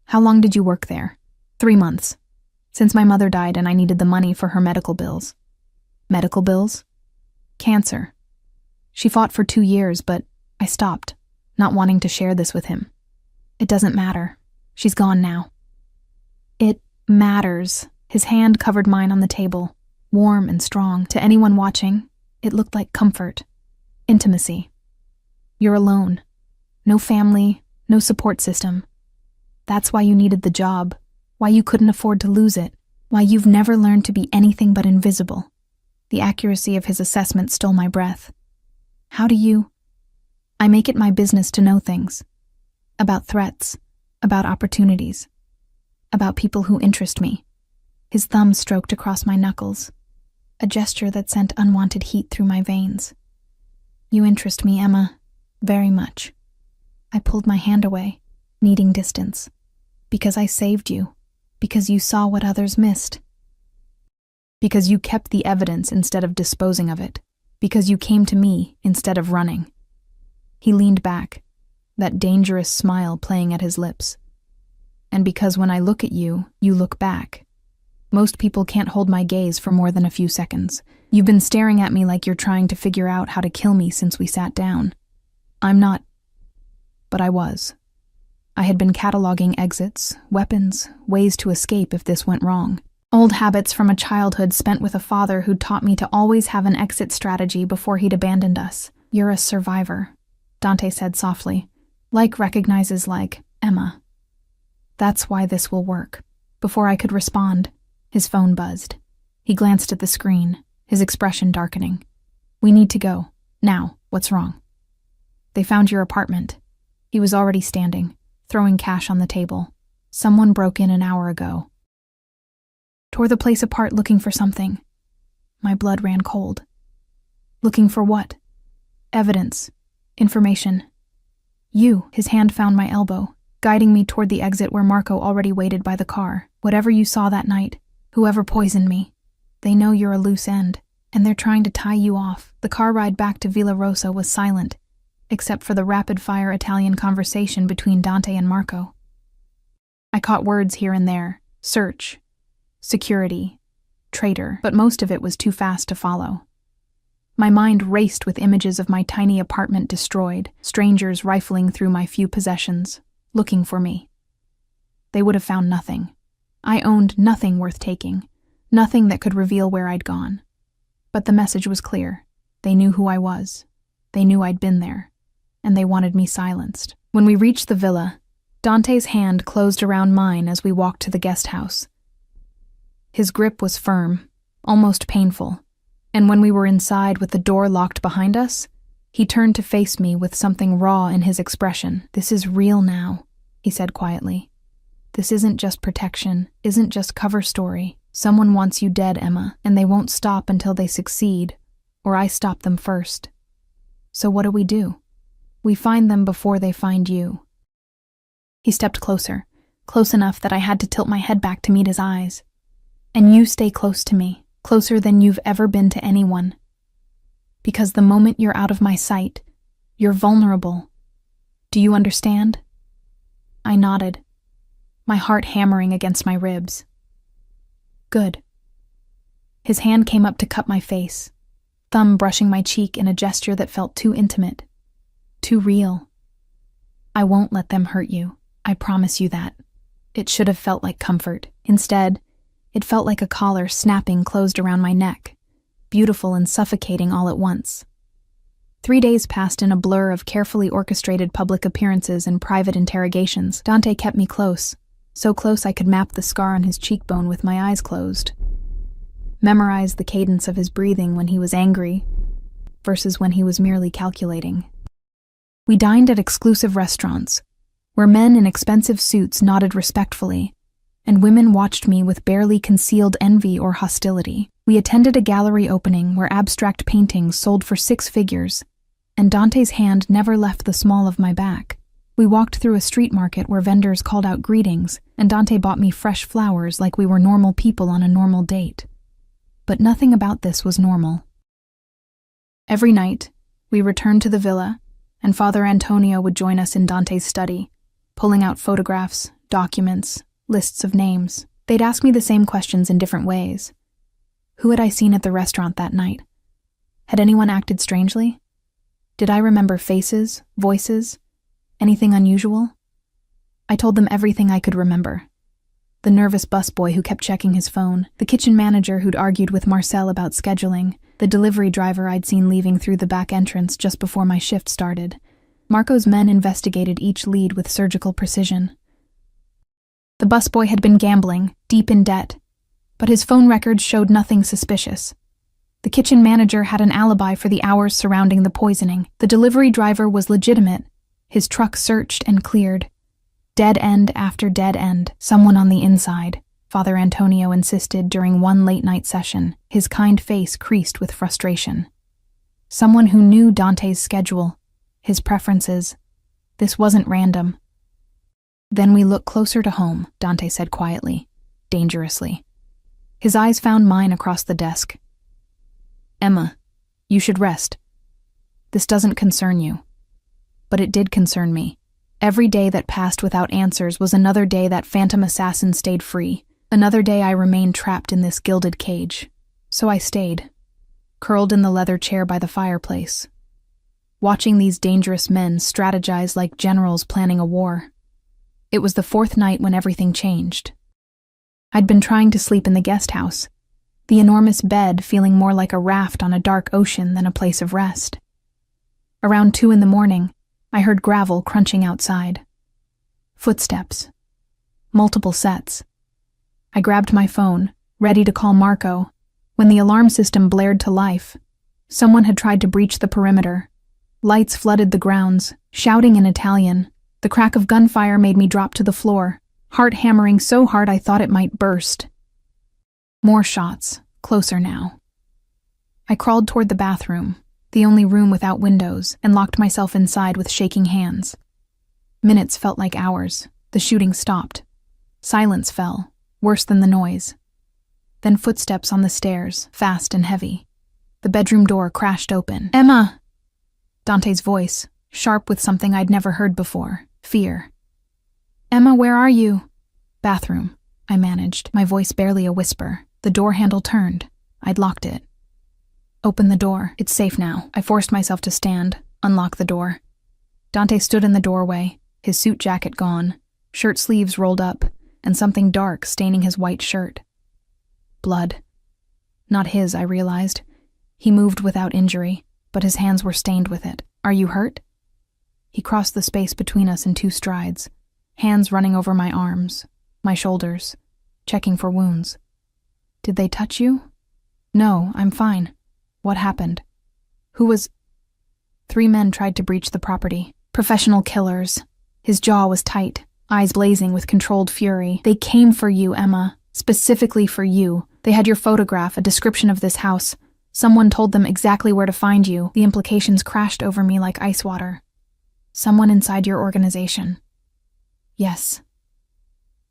How long did you work there? 3 months. Since my mother died and I needed the money for her medical bills. Medical bills? Cancer. She fought for 2 years, but I stopped, not wanting to share this with him. It doesn't matter. She's gone now. It matters. His hand covered mine on the table, warm and strong. To anyone watching, it looked like comfort, intimacy. You're alone. No family, no support system. That's why you needed the job, why you couldn't afford to lose it, why you've never learned to be anything but invisible. The accuracy of his assessment stole my breath. How do you? I make it my business to know things. About threats, about opportunities, about people who interest me. His thumb stroked across my knuckles, a gesture that sent unwanted heat through my veins. You interest me, Emma, very much. I pulled my hand away, needing distance. Because I saved you. Because you saw what others missed. Because you kept the evidence instead of disposing of it. Because you came to me instead of running. He leaned back, that dangerous smile playing at his lips. And because when I look at you, you look back. Most people can't hold my gaze for more than a few seconds. You've been staring at me like you're trying to figure out how to kill me since we sat down. I'm not. But I was. I had been cataloging exits, weapons, ways to escape if this went wrong. Old habits from a childhood spent with a father who'd taught me to always have an exit strategy before he'd abandoned us. You're a survivor, Dante said softly. Like recognizes like, Emma. That's why this will work. Before I could respond, his phone buzzed. He glanced at the screen, his expression darkening. We need to go. Now, what's wrong? They found your apartment. He was already standing, throwing cash on the table. Someone broke in an hour ago. Tore the place apart looking for something. My blood ran cold. Looking for what? Evidence. Information. You, his hand found my elbow, guiding me toward the exit where Marco already waited by the car. Whatever you saw that night, whoever poisoned me, they know you're a loose end, and they're trying to tie you off. The car ride back to Villa Rosa was silent, except for the rapid-fire Italian conversation between Dante and Marco. I caught words here and there, search, security, traitor, but most of it was too fast to follow. My mind raced with images of my tiny apartment destroyed, strangers rifling through my few possessions, looking for me. They would have found nothing. I owned nothing worth taking, nothing that could reveal where I'd gone. But the message was clear. They knew who I was. They knew I'd been there. And they wanted me silenced. When we reached the villa, Dante's hand closed around mine as we walked to the guest house. His grip was firm, almost painful, and when we were inside with the door locked behind us, he turned to face me with something raw in his expression. This is real now, he said quietly. This isn't just protection, isn't just cover story. Someone wants you dead, Emma, and they won't stop until they succeed, or I stop them first. So what do? We find them before they find you. He stepped closer, close enough that I had to tilt my head back to meet his eyes. And you stay close to me, closer than you've ever been to anyone. Because the moment you're out of my sight, you're vulnerable. Do you understand? I nodded, my heart hammering against my ribs. Good. His hand came up to cup my face, thumb brushing my cheek in a gesture that felt too intimate, too real. I won't let them hurt you. I promise you that. It should have felt like comfort. Instead, it felt like a collar snapping closed around my neck, beautiful and suffocating all at once. 3 days passed in a blur of carefully orchestrated public appearances and private interrogations. Dante kept me close, so close I could map the scar on his cheekbone with my eyes closed. Memorize the cadence of his breathing when he was angry versus when he was merely calculating. We dined at exclusive restaurants, where men in expensive suits nodded respectfully, and women watched me with barely concealed envy or hostility. We attended a gallery opening where abstract paintings sold for 6 figures, and Dante's hand never left the small of my back. We walked through a street market where vendors called out greetings, and Dante bought me fresh flowers like we were normal people on a normal date. But nothing about this was normal. Every night, we returned to the villa, and Father Antonio would join us in Dante's study, pulling out photographs, documents, lists of names. They'd ask me the same questions in different ways. Who had I seen at the restaurant that night? Had anyone acted strangely? Did I remember faces, voices, anything unusual? I told them everything I could remember. The nervous busboy who kept checking his phone, the kitchen manager who'd argued with Marcel about scheduling, the delivery driver I'd seen leaving through the back entrance just before my shift started. Marco's men investigated each lead with surgical precision. The busboy had been gambling, deep in debt, but his phone records showed nothing suspicious. The kitchen manager had an alibi for the hours surrounding the poisoning. The delivery driver was legitimate, his truck searched and cleared. Dead end after dead end, someone on the inside, Father Antonio insisted during one late-night session, his kind face creased with frustration. Someone who knew Dante's schedule, his preferences. This wasn't random. Then we look closer to home, Dante said quietly, dangerously. His eyes found mine across the desk. Emma, you should rest. This doesn't concern you. But it did concern me. Every day that passed without answers was another day that phantom assassin stayed free, another day I remained trapped in this gilded cage. So I stayed, curled in the leather chair by the fireplace, watching these dangerous men strategize like generals planning a war. It was the fourth night when everything changed. I'd been trying to sleep in the guest house, the enormous bed feeling more like a raft on a dark ocean than a place of rest. Around 2 a.m, I heard gravel crunching outside. Footsteps. Multiple sets. I grabbed my phone, ready to call Marco, when the alarm system blared to life. Someone had tried to breach the perimeter. Lights flooded the grounds, shouting in Italian. The crack of gunfire made me drop to the floor, heart hammering so hard I thought it might burst. More shots, closer now. I crawled toward the bathroom, the only room without windows, and locked myself inside with shaking hands. Minutes felt like hours. The shooting stopped. Silence fell, worse than the noise. Then footsteps on the stairs, fast and heavy. The bedroom door crashed open. Emma! Dante's voice, sharp with something I'd never heard before, fear. Emma, where are you? Bathroom, I managed, my voice barely a whisper. The door handle turned. I'd locked it. Open the door. It's safe now. I forced myself to stand, unlock the door. Dante stood in the doorway, his suit jacket gone, shirt sleeves rolled up, and something dark staining his white shirt. Blood. Not his, I realized. He moved without injury, but his hands were stained with it. Are you hurt? He crossed the space between us in 2 strides, hands running over my arms, my shoulders, checking for wounds. Did they touch you? No, I'm fine. What happened? Who was... 3 men tried to breach the property. Professional killers. His jaw was tight, eyes blazing with controlled fury. They came for you, Emma. Specifically for you. They had your photograph, a description of this house. Someone told them exactly where to find you. The implications crashed over me like ice water. Someone inside your organization. Yes.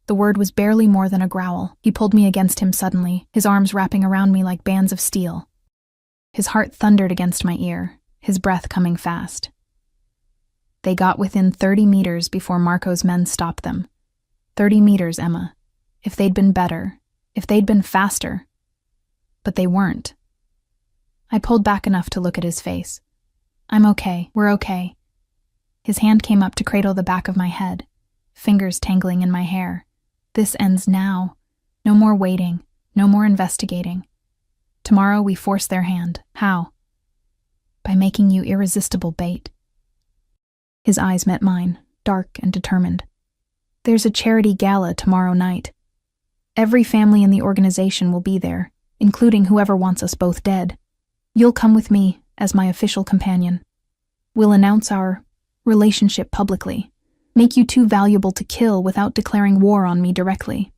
The word was barely more than a growl. He pulled me against him suddenly, his arms wrapping around me like bands of steel. His heart thundered against my ear, his breath coming fast. They got within 30 meters before Marco's men stopped them. 30 meters, Emma. If they'd been better, if they'd been faster. But they weren't. I pulled back enough to look at his face. I'm okay, we're okay. His hand came up to cradle the back of my head, fingers tangling in my hair. This ends now. No more waiting, no more investigating. Tomorrow we force their hand. How? By making you irresistible bait. His eyes met mine, dark and determined. There's a charity gala tomorrow night. Every family in the organization will be there, including whoever wants us both dead. You'll come with me as my official companion. We'll announce our relationship publicly, make you too valuable to kill without declaring war on me directly.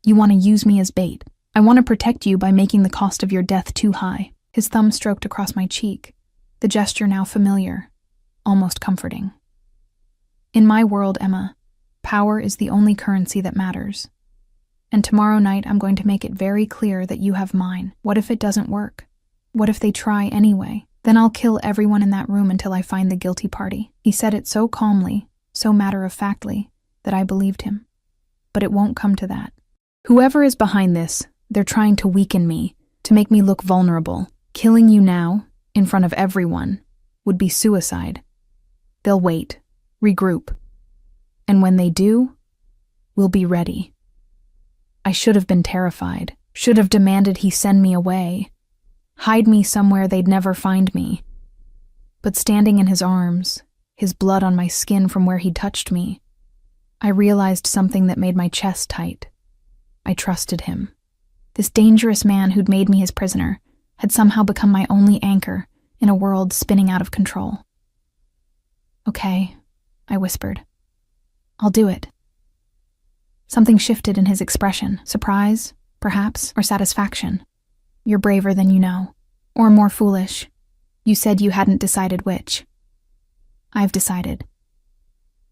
You want to use me as bait. I want to protect you by making the cost of your death too high. His thumb stroked across my cheek, the gesture now familiar, almost comforting. In my world, Emma, power is the only currency that matters. And tomorrow night I'm going to make it very clear that you have mine. What if it doesn't work? What if they try anyway? Then I'll kill everyone in that room until I find the guilty party. He said it so calmly, so matter-of-factly. that I believed him. But it won't come to that. Whoever is behind this, they're trying to weaken me, to make me look vulnerable. Killing you now, in front of everyone, would be suicide. They'll wait, regroup. And when they do, we'll be ready. I should have been terrified, should have demanded he send me away, hide me somewhere they'd never find me. But standing in his arms, his blood on my skin from where he touched me, I realized something that made my chest tight. I trusted him. This dangerous man who'd made me his prisoner had somehow become my only anchor in a world spinning out of control. "Okay," I whispered. "I'll do it." Something shifted in his expression, surprise, perhaps, or satisfaction. "You're braver than you know, or more foolish. You said you hadn't decided which." "I've decided."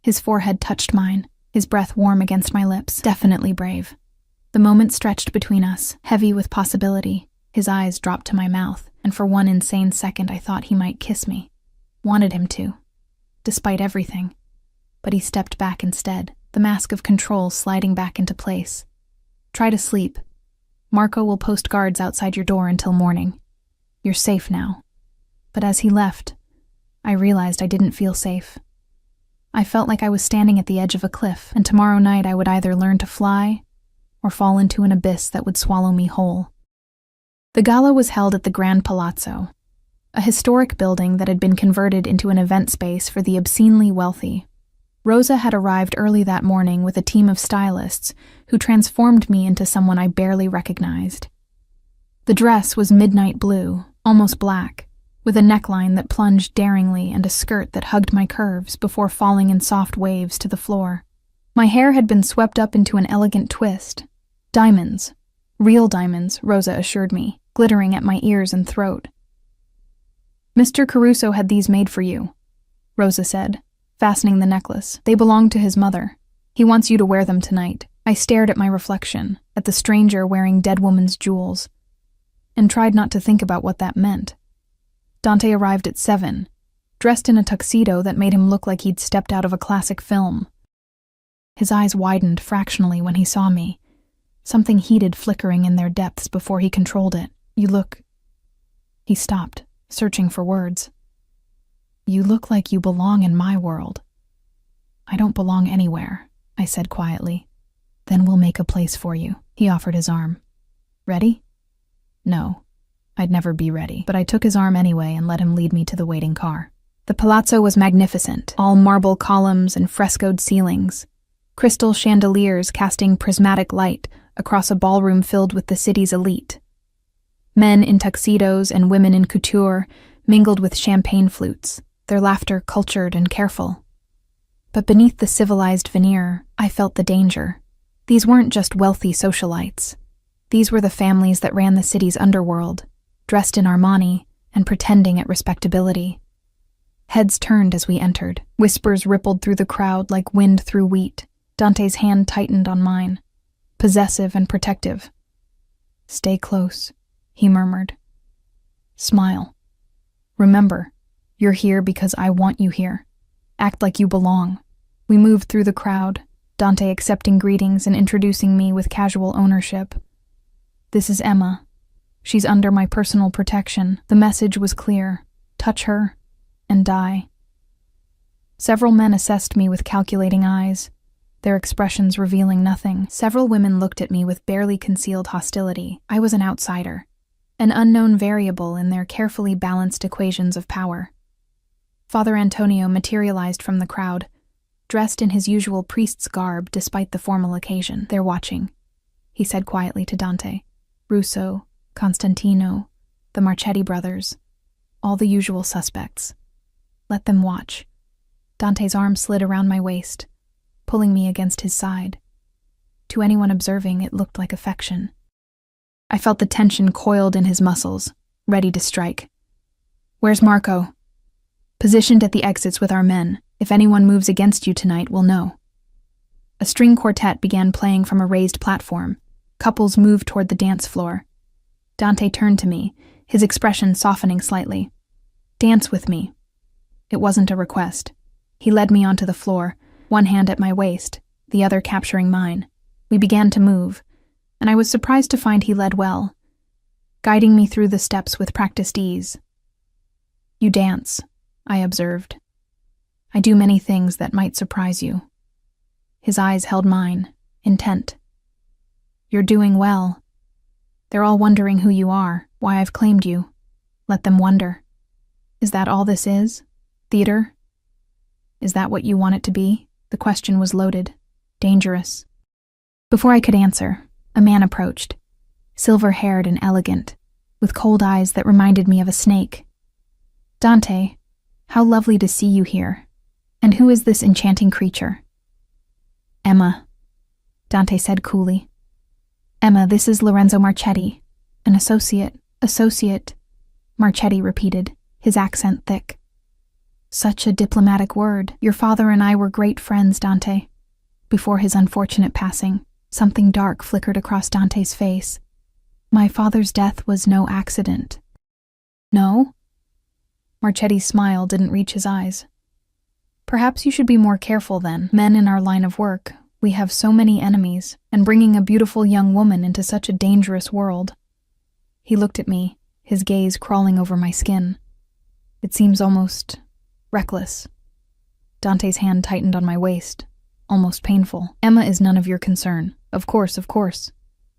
His forehead touched mine, his breath warm against my lips. Definitely brave. The moment stretched between us, heavy with possibility. His eyes dropped to my mouth, and for one insane second I thought he might kiss me. Wanted him to, despite everything. But he stepped back instead, the mask of control sliding back into place. "Try to sleep. Marco will post guards outside your door until morning. You're safe now." But as he left, I realized I didn't feel safe. I felt like I was standing at the edge of a cliff, and tomorrow night I would either learn to fly or fall into an abyss that would swallow me whole. The gala was held at the Grand Palazzo, a historic building that had been converted into an event space for the obscenely wealthy. Rosa had arrived early that morning with a team of stylists who transformed me into someone I barely recognized. The dress was midnight blue, almost black, with a neckline that plunged daringly and a skirt that hugged my curves before falling in soft waves to the floor. My hair had been swept up into an elegant twist. Diamonds, real diamonds, Rosa assured me, glittering at my ears and throat. "Mr. Caruso had these made for you," Rosa said, fastening the necklace. "They belong to his mother. He wants you to wear them tonight." I stared at my reflection, at the stranger wearing dead woman's jewels, and tried not to think about what that meant. Dante arrived at 7, dressed in a tuxedo that made him look like he'd stepped out of a classic film. His eyes widened fractionally when he saw me, something heated flickering in their depths before he controlled it. "You look..." He stopped, searching for words. "You look like you belong in my world." "I don't belong anywhere," I said quietly. "Then we'll make a place for you." He offered his arm. "Ready?" No. I'd never be ready, but I took his arm anyway and let him lead me to the waiting car. The palazzo was magnificent, all marble columns and frescoed ceilings, crystal chandeliers casting prismatic light across a ballroom filled with the city's elite. Men in tuxedos and women in couture mingled with champagne flutes, their laughter cultured and careful. But beneath the civilized veneer, I felt the danger. These weren't just wealthy socialites. These were the families that ran the city's underworld, dressed in Armani and pretending at respectability. Heads turned as we entered. Whispers rippled through the crowd like wind through wheat. Dante's hand tightened on mine, possessive and protective. "Stay close," he murmured. "Smile. Remember, you're here because I want you here. Act like you belong." We moved through the crowd, Dante accepting greetings and introducing me with casual ownership. "This is Emma. She's under my personal protection." The message was clear. Touch her, and die. Several men assessed me with calculating eyes, their expressions revealing nothing. Several women looked at me with barely concealed hostility. I was an outsider, an unknown variable in their carefully balanced equations of power. Father Antonio materialized from the crowd, dressed in his usual priest's garb despite the formal occasion. "They're watching," he said quietly to Dante. "Russo, Constantino, the Marchetti brothers, all the usual suspects. Let them watch." Dante's arm slid around my waist, pulling me against his side. To anyone observing, it looked like affection. I felt the tension coiled in his muscles, ready to strike. "Where's Marco?" "Positioned at the exits with our men. If anyone moves against you tonight, we'll know." A string quartet began playing from a raised platform. Couples moved toward the dance floor. Dante turned to me, his expression softening slightly. "Dance with me." It wasn't a request. He led me onto the floor, one hand at my waist, the other capturing mine. We began to move, and I was surprised to find he led well, guiding me through the steps with practiced ease. "You dance," I observed. "I do many things that might surprise you." His eyes held mine, intent. "You're doing well. They're all wondering who you are, why I've claimed you. Let them wonder. Is that all this is? Theater? Is that what you want it to be?" The question was loaded, dangerous. Before I could answer, a man approached, silver-haired and elegant, with cold eyes that reminded me of a snake. "Dante, how lovely to see you here. And who is this enchanting creature?" "Emma," Dante said coolly. "Emma, this is Lorenzo Marchetti, an associate, Marchetti repeated, his accent thick. "Such a diplomatic word. Your father and I were great friends, Dante." Before his unfortunate passing, something dark flickered across Dante's face. "My father's death was no accident." "No?" Marchetti's smile didn't reach his eyes. "Perhaps you should be more careful then. Men in our line of work, we have so many enemies, and bringing a beautiful young woman into such a dangerous world." He looked at me, his gaze crawling over my skin. "It seems almost reckless." Dante's hand tightened on my waist, almost painful. "Emma is none of your concern. Of course.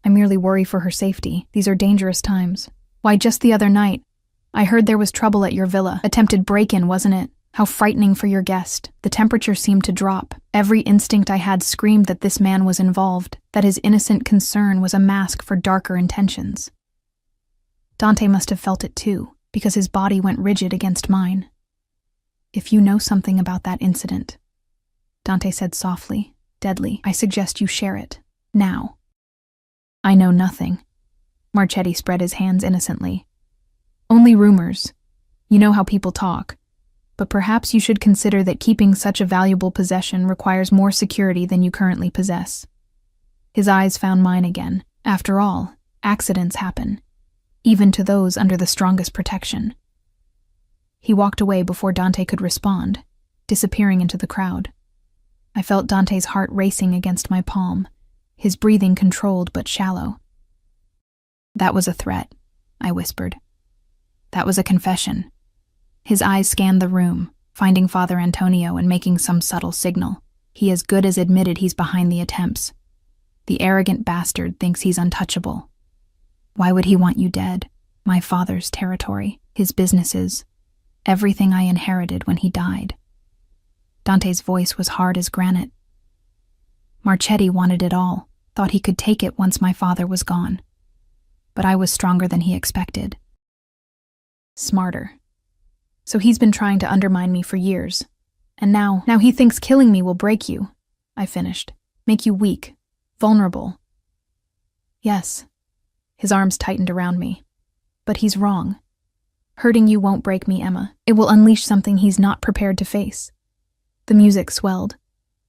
I merely worry for her safety. These are dangerous times. Why, just the other night, I heard there was trouble at your villa. Attempted break-in, wasn't it? How frightening for your guest. The temperature seemed to drop. Every instinct I had screamed that this man was involved, that his innocent concern was a mask for darker intentions." Dante must have felt it too, because his body went rigid against mine. "If you know something about that incident," Dante said softly, deadly, "I suggest you share it. Now." "I know nothing." Marchetti spread his hands innocently. "Only rumors. You know how people talk. But perhaps you should consider that keeping such a valuable possession requires more security than you currently possess." His eyes found mine again. After all, accidents happen, even to those under the strongest protection. He walked away before Dante could respond, disappearing into the crowd. I felt Dante's heart racing against my palm, his breathing controlled but shallow. "That was a threat," I whispered. "That was a confession." His eyes scanned the room, finding Father Antonio and making some subtle signal. He as good as admitted he's behind the attempts. The arrogant bastard thinks he's untouchable. Why would he want you dead? My father's territory, his businesses, everything I inherited when he died. Dante's voice was hard as granite. Marchetti wanted it all, thought he could take it once my father was gone. But I was stronger than he expected. Smarter. So he's been trying to undermine me for years. And now he thinks killing me will break you, I finished. Make you weak, vulnerable. Yes. His arms tightened around me. But he's wrong. Hurting you won't break me, Emma. It will unleash something he's not prepared to face. The music swelled.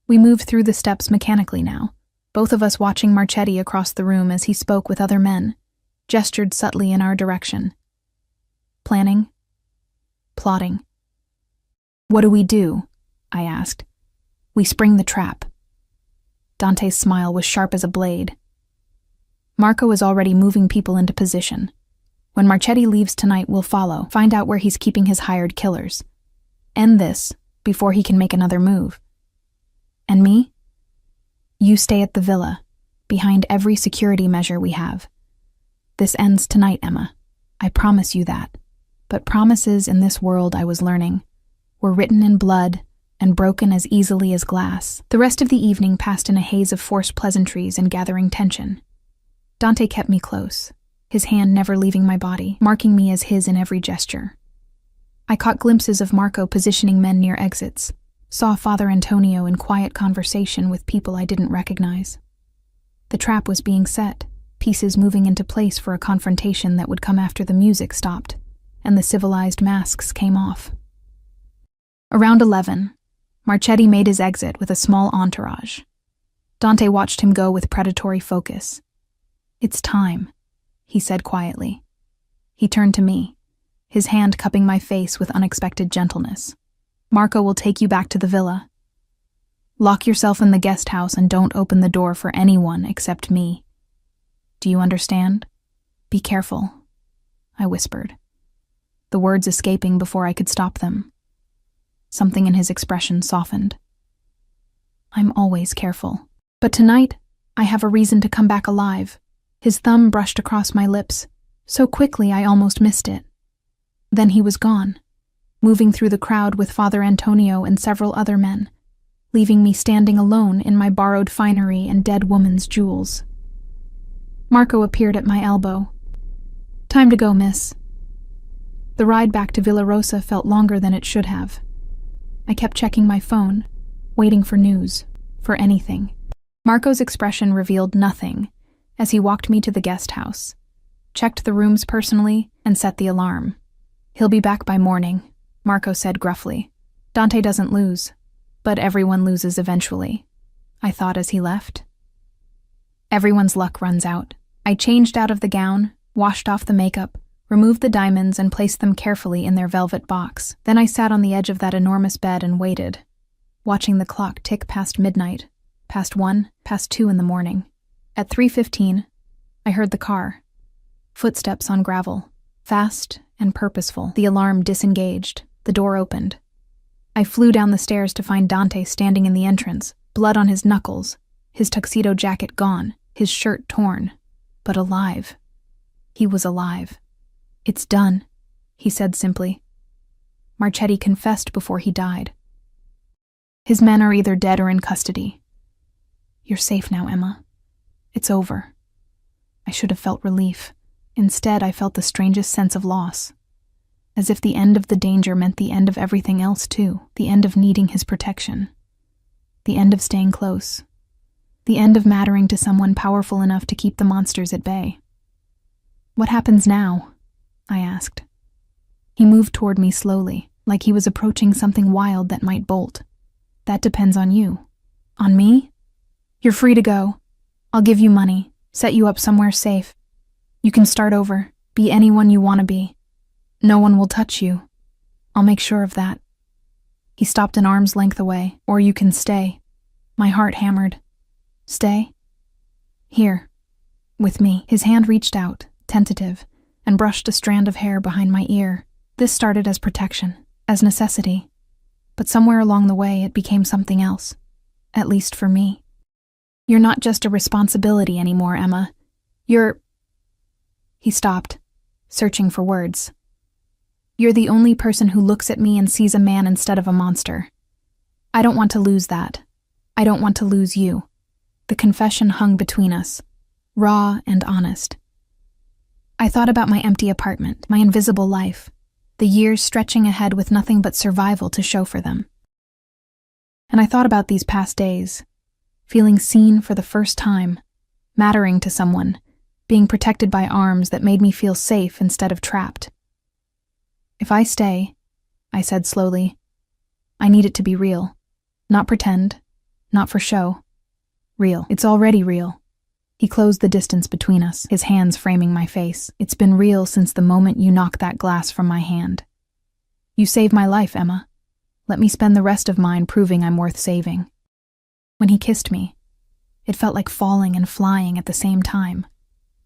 We moved through the steps mechanically now, both of us watching Marchetti across the room as he spoke with other men, gestured subtly in our direction. Planning? Plotting. "What do we do?" I asked. "We spring the trap." Dante's smile was sharp as a blade. "Marco is already moving people into position. When Marchetti leaves tonight, we'll follow, find out where he's keeping his hired killers. End this before he can make another move. And me? You stay at the villa, behind every security measure we have. This ends tonight, Emma. I promise you that. But promises in this world, I was learning, were written in blood and broken as easily as glass." The rest of the evening passed in a haze of forced pleasantries and gathering tension. Dante kept me close, his hand never leaving my body, marking me as his in every gesture. I caught glimpses of Marco positioning men near exits, saw Father Antonio in quiet conversation with people I didn't recognize. The trap was being set, pieces moving into place for a confrontation that would come after the music stopped and the civilized masks came off. Around 11, Marchetti made his exit with a small entourage. Dante watched him go with predatory focus. "It's time," he said quietly. He turned to me, his hand cupping my face with unexpected gentleness. "Marco will take you back to the villa." Lock yourself in the guest house and don't open the door for anyone except me. Do you understand? Be careful, I whispered, the words escaping before I could stop them. Something in his expression softened. I'm always careful. But tonight, I have a reason to come back alive. His thumb brushed across my lips, so quickly I almost missed it. Then he was gone, moving through the crowd with Father Antonio and several other men, leaving me standing alone in my borrowed finery and dead woman's jewels. Marco appeared at my elbow. Time to go, miss. The ride back to Villa Rosa felt longer than it should have. I kept checking my phone, waiting for news, for anything. Marco's expression revealed nothing as he walked me to the guest house, checked the rooms personally, and set the alarm. He'll be back by morning, Marco said gruffly. Dante doesn't lose, but everyone loses eventually, I thought as he left. Everyone's luck runs out. I changed out of the gown, washed off the makeup, removed the diamonds and placed them carefully in their velvet box. Then I sat on the edge of that enormous bed and waited, watching the clock tick past midnight, past 1, past 2 in the morning. At 3:15, I heard the car. Footsteps on gravel, fast and purposeful. The alarm disengaged. The door opened. I flew down the stairs to find Dante standing in the entrance, blood on his knuckles, his tuxedo jacket gone, his shirt torn, but alive. He was alive. It's done, he said simply. Marchetti confessed before he died. His men are either dead or in custody. You're safe now, Emma. It's over. I should have felt relief. Instead, I felt the strangest sense of loss. As if the end of the danger meant the end of everything else too, the end of needing his protection. The end of staying close. The end of mattering to someone powerful enough to keep the monsters at bay. What happens now? I asked. He moved toward me slowly, like he was approaching something wild that might bolt. That depends on you. On me? You're free to go. I'll give you money, set you up somewhere safe. You can start over, be anyone you want to be. No one will touch you. I'll make sure of that. He stopped an arm's length away. Or you can stay. My heart hammered. Stay? Here. With me. His hand reached out, tentative, and brushed a strand of hair behind my ear. This started as protection, as necessity. But somewhere along the way it became something else. At least for me. You're not just a responsibility anymore, Emma. You're... He stopped, searching for words. You're the only person who looks at me and sees a man instead of a monster. I don't want to lose that. I don't want to lose you. The confession hung between us, raw and honest. I thought about my empty apartment, my invisible life, the years stretching ahead with nothing but survival to show for them. And I thought about these past days, feeling seen for the first time, mattering to someone, being protected by arms that made me feel safe instead of trapped. If I stay, I said slowly, I need it to be real. Not pretend, not for show. Real. It's already real. He closed the distance between us, his hands framing my face. It's been real since the moment you knocked that glass from my hand. You saved my life, Emma. Let me spend the rest of mine proving I'm worth saving. When he kissed me, it felt like falling and flying at the same time.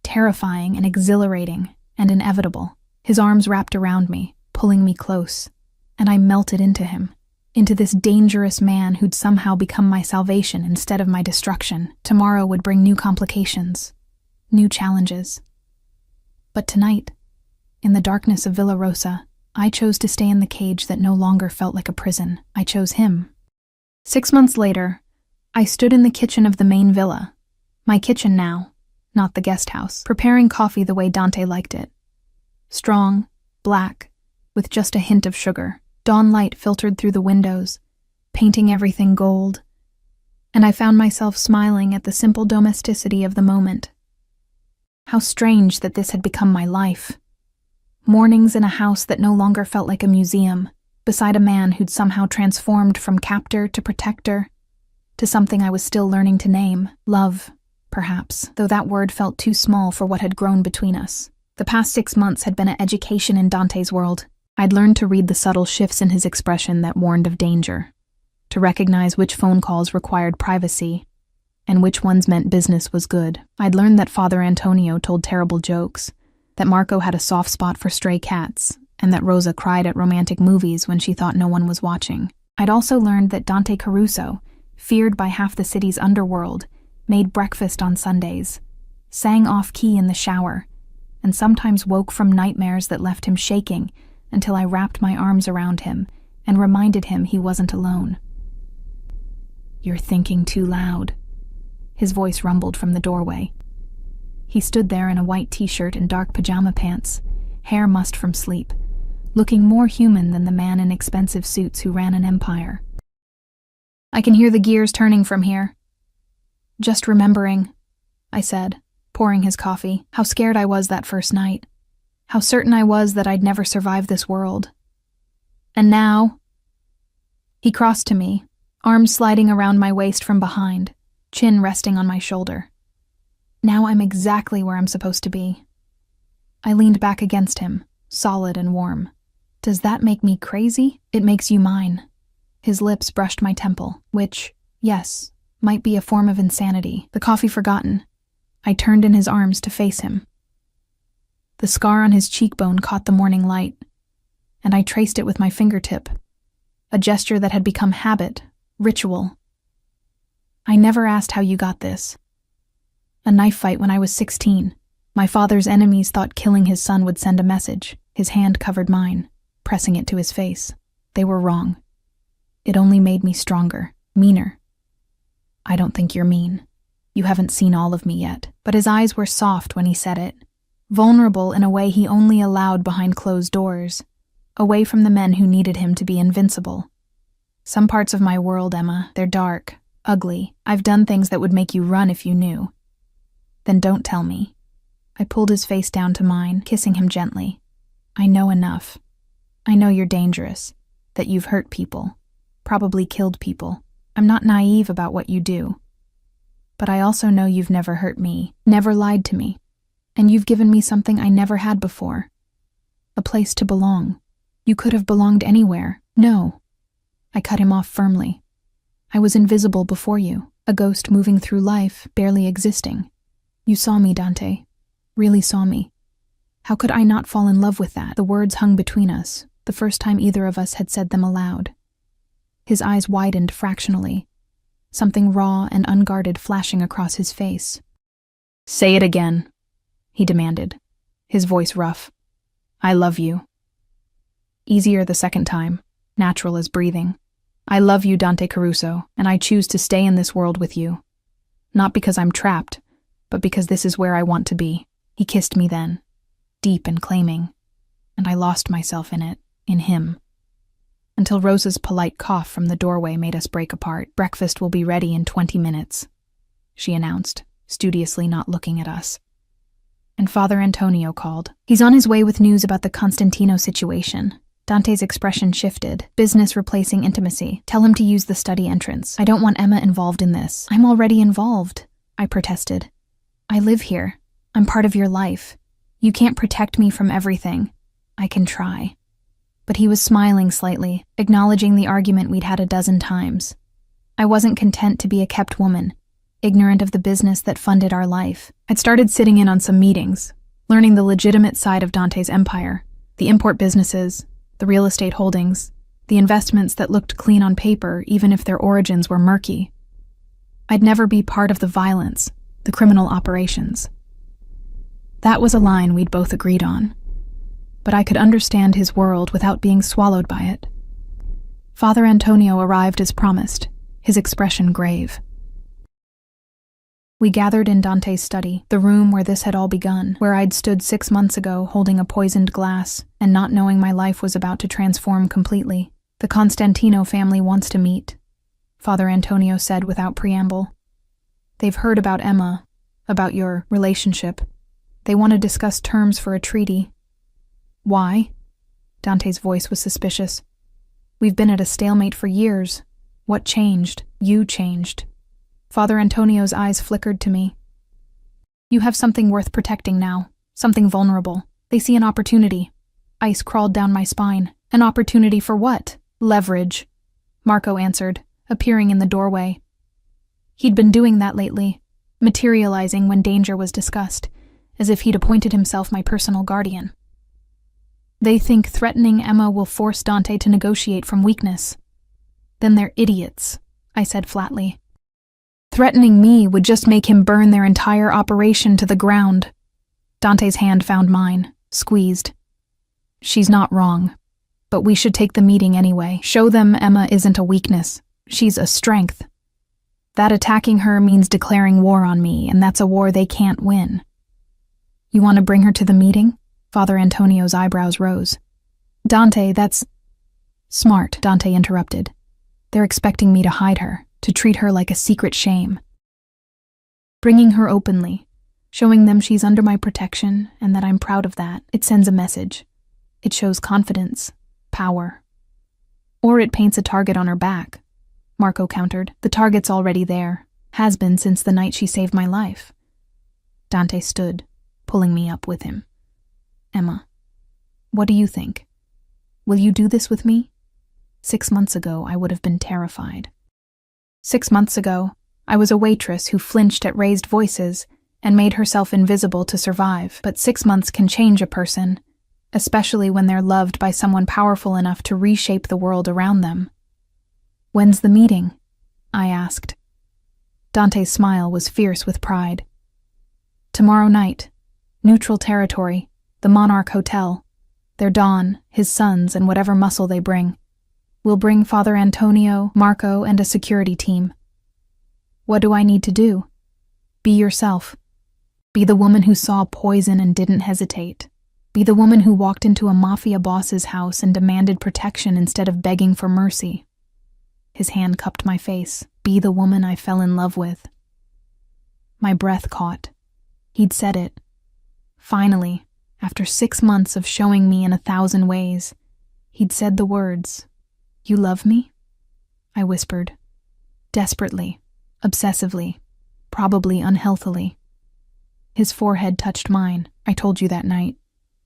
Terrifying and exhilarating and inevitable. His arms wrapped around me, pulling me close, and I melted into him, into this dangerous man who'd somehow become my salvation instead of my destruction. Tomorrow would bring new complications, new challenges. But tonight, in the darkness of Villa Rosa, I chose to stay in the cage that no longer felt like a prison. I chose him. 6 months later, I stood in the kitchen of the main villa, my kitchen now, not the guest house, preparing coffee the way Dante liked it. Strong, black, with just a hint of sugar. Dawn light filtered through the windows, painting everything gold, and I found myself smiling at the simple domesticity of the moment. How strange that this had become my life. Mornings in a house that no longer felt like a museum, beside a man who'd somehow transformed from captor to protector, to something I was still learning to name, love, perhaps, though that word felt too small for what had grown between us. The past 6 months had been an education in Dante's world. I'd learned to read the subtle shifts in his expression that warned of danger, to recognize which phone calls required privacy and which ones meant business was good. I'd learned that Father Antonio told terrible jokes, that Marco had a soft spot for stray cats, and that Rosa cried at romantic movies when she thought no one was watching. I'd also learned that Dante Caruso, feared by half the city's underworld, made breakfast on Sundays, sang off-key in the shower, and sometimes woke from nightmares that left him shaking until I wrapped my arms around him and reminded him he wasn't alone. "You're thinking too loud," his voice rumbled from the doorway. He stood there in a white t-shirt and dark pajama pants, hair mussed from sleep, looking more human than the man in expensive suits who ran an empire. "I can hear the gears turning from here." "Just remembering," I said, pouring his coffee, "how scared I was that first night. How certain I was that I'd never survive this world. And now—" He crossed to me, arms sliding around my waist from behind, chin resting on my shoulder. "Now I'm exactly where I'm supposed to be." I leaned back against him, solid and warm. "Does that make me crazy? It makes you mine." His lips brushed my temple, which, yes, might be a form of insanity. The coffee forgotten, I turned in his arms to face him. The scar on his cheekbone caught the morning light, and I traced it with my fingertip, a gesture that had become habit, ritual. "I never asked how you got this." "A knife fight when I was 16. My father's enemies thought killing his son would send a message." His hand covered mine, pressing it to his face. "They were wrong. It only made me stronger, meaner." "I don't think you're mean. You haven't seen all of me yet." But his eyes were soft when he said it, vulnerable in a way he only allowed behind closed doors, away from the men who needed him to be invincible. "Some parts of my world, Emma, they're dark, ugly. I've done things that would make you run if you knew." "Then don't tell me." I pulled his face down to mine, kissing him gently. "I know enough. I know you're dangerous, that you've hurt people, probably killed people. I'm not naive about what you do. But I also know you've never hurt me, never lied to me, and you've given me something I never had before. A place to belong. You could have belonged anywhere." "No." I cut him off firmly. "I was invisible before you, a ghost moving through life, barely existing. You saw me, Dante. Really saw me. How could I not fall in love with that?" The words hung between us, the first time either of us had said them aloud. His eyes widened fractionally, something raw and unguarded flashing across his face. "Say it again," he demanded, his voice rough. "I love you." Easier the second time, natural as breathing. "I love you, Dante Caruso, and I choose to stay in this world with you. Not because I'm trapped, but because this is where I want to be." He kissed me then, deep and claiming, and I lost myself in it, in him. Until Rosa's polite cough from the doorway made us break apart. "Breakfast will be ready in 20 minutes, she announced, studiously not looking at us. And Father Antonio called. "He's on his way with news about the Constantino situation." Dante's expression shifted, business replacing intimacy. "Tell him to use the study entrance. I don't want Emma involved in this." "I'm already involved," I protested. "I live here. I'm part of your life. You can't protect me from everything. I can try." But he was smiling slightly, acknowledging the argument we'd had a dozen times. I wasn't content to be a kept woman, ignorant of the business that funded our life. I'd started sitting in on some meetings, learning the legitimate side of Dante's empire, the import businesses, the real estate holdings, the investments that looked clean on paper even if their origins were murky. I'd never be part of the violence, the criminal operations. That was a line we'd both agreed on. But I could understand his world without being swallowed by it. Father Antonio arrived as promised, his expression grave. We gathered in Dante's study, the room where this had all begun, where I'd stood 6 months ago holding a poisoned glass and not knowing my life was about to transform completely. "The Constantino family wants to meet," Father Antonio said without preamble. "They've heard about Emma, about your relationship. They want to discuss terms for a treaty." "Why?" Dante's voice was suspicious. "We've been at a stalemate for years. What changed? You changed." Father Antonio's eyes flickered to me. "You have something worth protecting now, something vulnerable. They see an opportunity." Ice crawled down my spine. "An opportunity for what?" "Leverage," Marco answered, appearing in the doorway. He'd been doing that lately, materializing when danger was discussed, as if he'd appointed himself my personal guardian. They think threatening Emma will force Dante to negotiate from weakness. Then they're idiots, I said flatly. Threatening me would just make him burn their entire operation to the ground. Dante's hand found mine, squeezed. She's not wrong, but we should take the meeting anyway. Show them Emma isn't a weakness, she's a strength. That attacking her means declaring war on me, and that's a war they can't win. You want to bring her to the meeting? Father Antonio's eyebrows rose. Dante, that's... Smart, Dante interrupted. They're expecting me to hide her, to treat her like a secret shame. Bringing her openly, showing them she's under my protection and that I'm proud of that, it sends a message. It shows confidence, power. Or it paints a target on her back, Marco countered. The target's already there, has been since the night she saved my life. Dante stood, pulling me up with him. Emma, what do you think? Will you do this with me? 6 months ago, I would have been terrified. 6 months ago, I was a waitress who flinched at raised voices and made herself invisible to survive. But 6 months can change a person, especially when they're loved by someone powerful enough to reshape the world around them. When's the meeting? I asked. Dante's smile was fierce with pride. Tomorrow night. Neutral territory. The Monarch Hotel. They're Don, his sons, and whatever muscle they bring. We'll bring Father Antonio, Marco, and a security team. What do I need to do? Be yourself. Be the woman who saw poison and didn't hesitate. Be the woman who walked into a mafia boss's house and demanded protection instead of begging for mercy. His hand cupped my face. Be the woman I fell in love with. My breath caught. He'd said it. Finally, after 6 months of showing me in 1,000 ways, he'd said the words, "You love me?" I whispered. Desperately, obsessively, probably unhealthily. His forehead touched mine. I told you that night.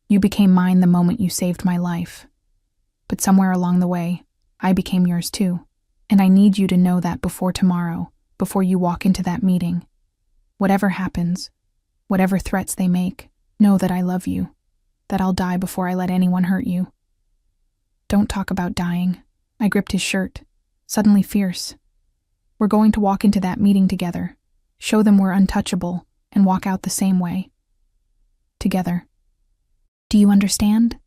You became mine the moment you saved my life. But somewhere along the way, I became yours too. And I need you to know that before tomorrow, before you walk into that meeting. Whatever happens, whatever threats they make, know that I love you, that I'll die before I let anyone hurt you. Don't talk about dying. I gripped his shirt, suddenly fierce. We're going to walk into that meeting together, show them we're untouchable, and walk out the same way. Together. Do you understand?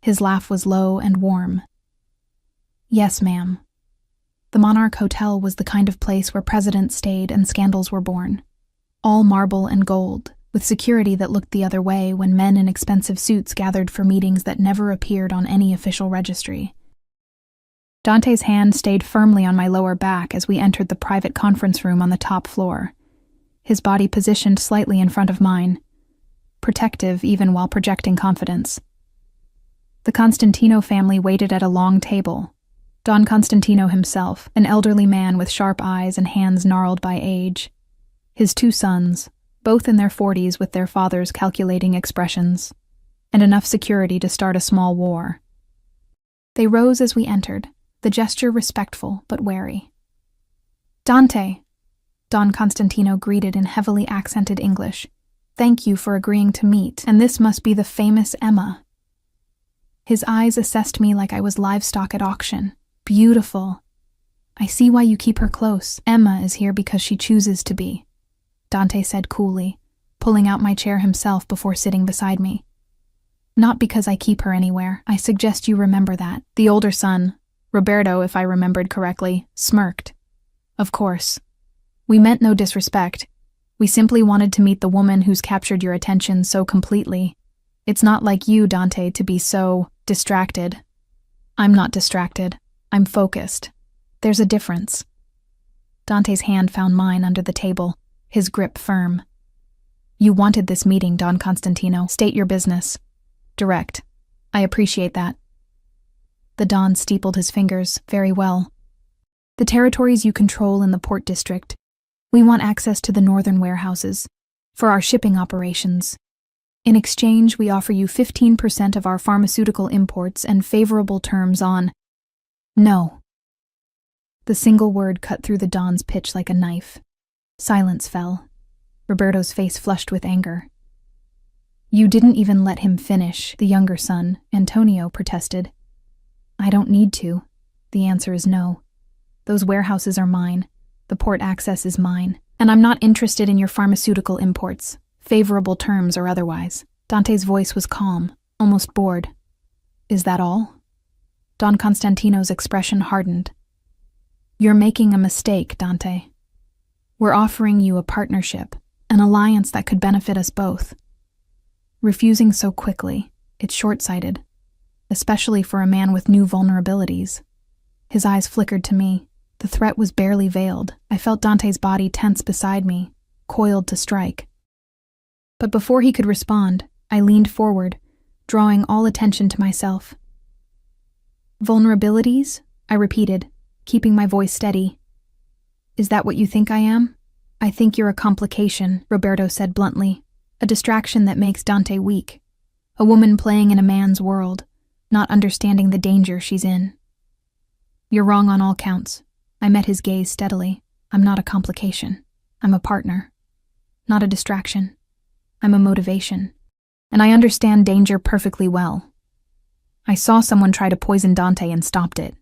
His laugh was low and warm. Yes, ma'am. The Monarch Hotel was the kind of place where presidents stayed and scandals were born. All marble and gold, with security that looked the other way when men in expensive suits gathered for meetings that never appeared on any official registry. Dante's hand stayed firmly on my lower back as we entered the private conference room on the top floor, his body positioned slightly in front of mine, protective even while projecting confidence. The Constantino family waited at a long table. Don Constantino himself, an elderly man with sharp eyes and hands gnarled by age. His 2 sons, both in their 40s with their father's calculating expressions, and enough security to start a small war. They rose as we entered, the gesture respectful but wary. Dante, Don Constantino greeted in heavily accented English. Thank you for agreeing to meet, and this must be the famous Emma. His eyes assessed me like I was livestock at auction. Beautiful. I see why you keep her close. Emma is here because she chooses to be, Dante said coolly, pulling out my chair himself before sitting beside me. Not because I keep her anywhere. I suggest you remember that. The older son, Roberto, if I remembered correctly, smirked. Of course. We meant no disrespect. We simply wanted to meet the woman who's captured your attention so completely. It's not like you, Dante, to be so distracted. I'm not distracted. I'm focused. There's a difference. Dante's hand found mine under the table, his grip firm. You wanted this meeting, Don Constantino. State your business. Direct. I appreciate that. The Don steepled his fingers. Very well. The territories you control in the Port District. We want access to the northern warehouses for our shipping operations. In exchange, we offer you 15% of our pharmaceutical imports and favorable terms on... No. The single word cut through the dawn's pitch like a knife. Silence fell. Roberto's face flushed with anger. You didn't even let him finish, the younger son, Antonio, protested. I don't need to. The answer is no. Those warehouses are mine. The port access is mine. And I'm not interested in your pharmaceutical imports, favorable terms or otherwise. Dante's voice was calm, almost bored. Is that all? Don Constantino's expression hardened. You're making a mistake, Dante. We're offering you a partnership, an alliance that could benefit us both. Refusing so quickly, it's short-sighted, especially for a man with new vulnerabilities. His eyes flickered to me. The threat was barely veiled. I felt Dante's body tense beside me, coiled to strike. But before he could respond, I leaned forward, drawing all attention to myself. Vulnerabilities? I repeated, keeping my voice steady. Is that what you think I am? I think you're a complication, Roberto said bluntly. A distraction that makes Dante weak. A woman playing in a man's world, not understanding the danger she's in. You're wrong on all counts. I met his gaze steadily. I'm not a complication. I'm a partner. Not a distraction. I'm a motivation. And I understand danger perfectly well. I saw someone try to poison Dante and stopped it.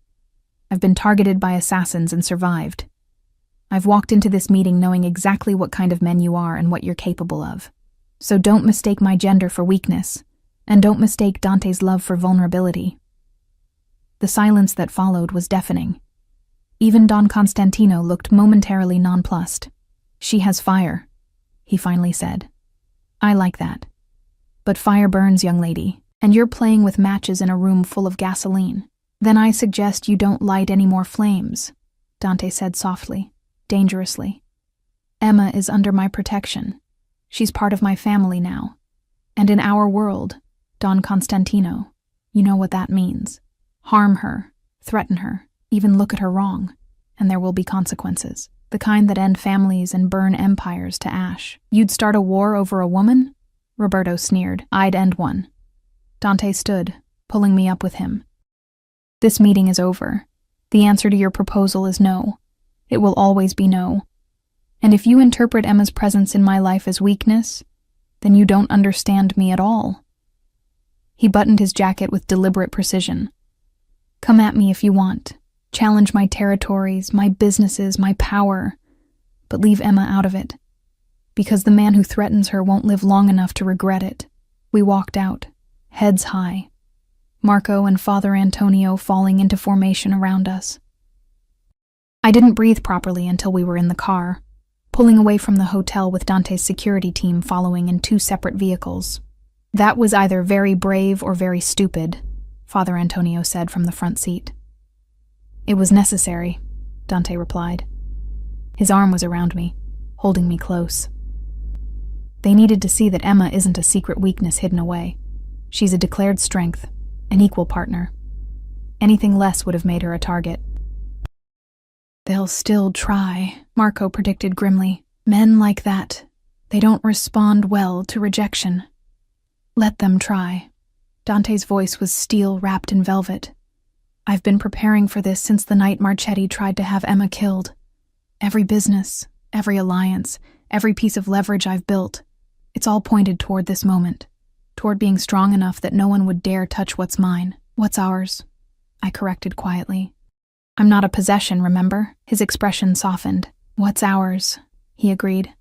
I've been targeted by assassins and survived. I've walked into this meeting knowing exactly what kind of men you are and what you're capable of. So don't mistake my gender for weakness, and don't mistake Dante's love for vulnerability. The silence that followed was deafening. Even Don Constantino looked momentarily nonplussed. She has fire, he finally said. I like that. But fire burns, young lady, and you're playing with matches in a room full of gasoline. Then I suggest you don't light any more flames, Dante said softly, dangerously. Emma is under my protection. She's part of my family now. And in our world, Don Constantino, you know what that means. Harm her, threaten her, even look at her wrong, and there will be consequences. The kind that end families and burn empires to ash. You'd start a war over a woman? Roberto sneered. I'd end one. Dante stood, pulling me up with him. This meeting is over. The answer to your proposal is no. It will always be no. And if you interpret Emma's presence in my life as weakness, then you don't understand me at all. He buttoned his jacket with deliberate precision. Come at me if you want. Challenge my territories, my businesses, my power. But leave Emma out of it. Because the man who threatens her won't live long enough to regret it. We walked out, heads high. Marco and Father Antonio falling into formation around us. I didn't breathe properly until we were in the car, pulling away from the hotel with Dante's security team following in 2 separate vehicles. That was either very brave or very stupid, Father Antonio said from the front seat. It was necessary, Dante replied. His arm was around me, holding me close. They needed to see that Emma isn't a secret weakness hidden away. She's a declared strength, an equal partner. Anything less would have made her a target. They'll still try, Marco predicted grimly. Men like that, they don't respond well to rejection. Let them try. Dante's voice was steel wrapped in velvet. I've been preparing for this since the night Marchetti tried to have Emma killed. Every business, every alliance, every piece of leverage I've built, it's all pointed toward this moment, toward being strong enough that no one would dare touch what's mine. What's ours? I corrected quietly. I'm not a possession, remember? His expression softened. What's ours? He agreed.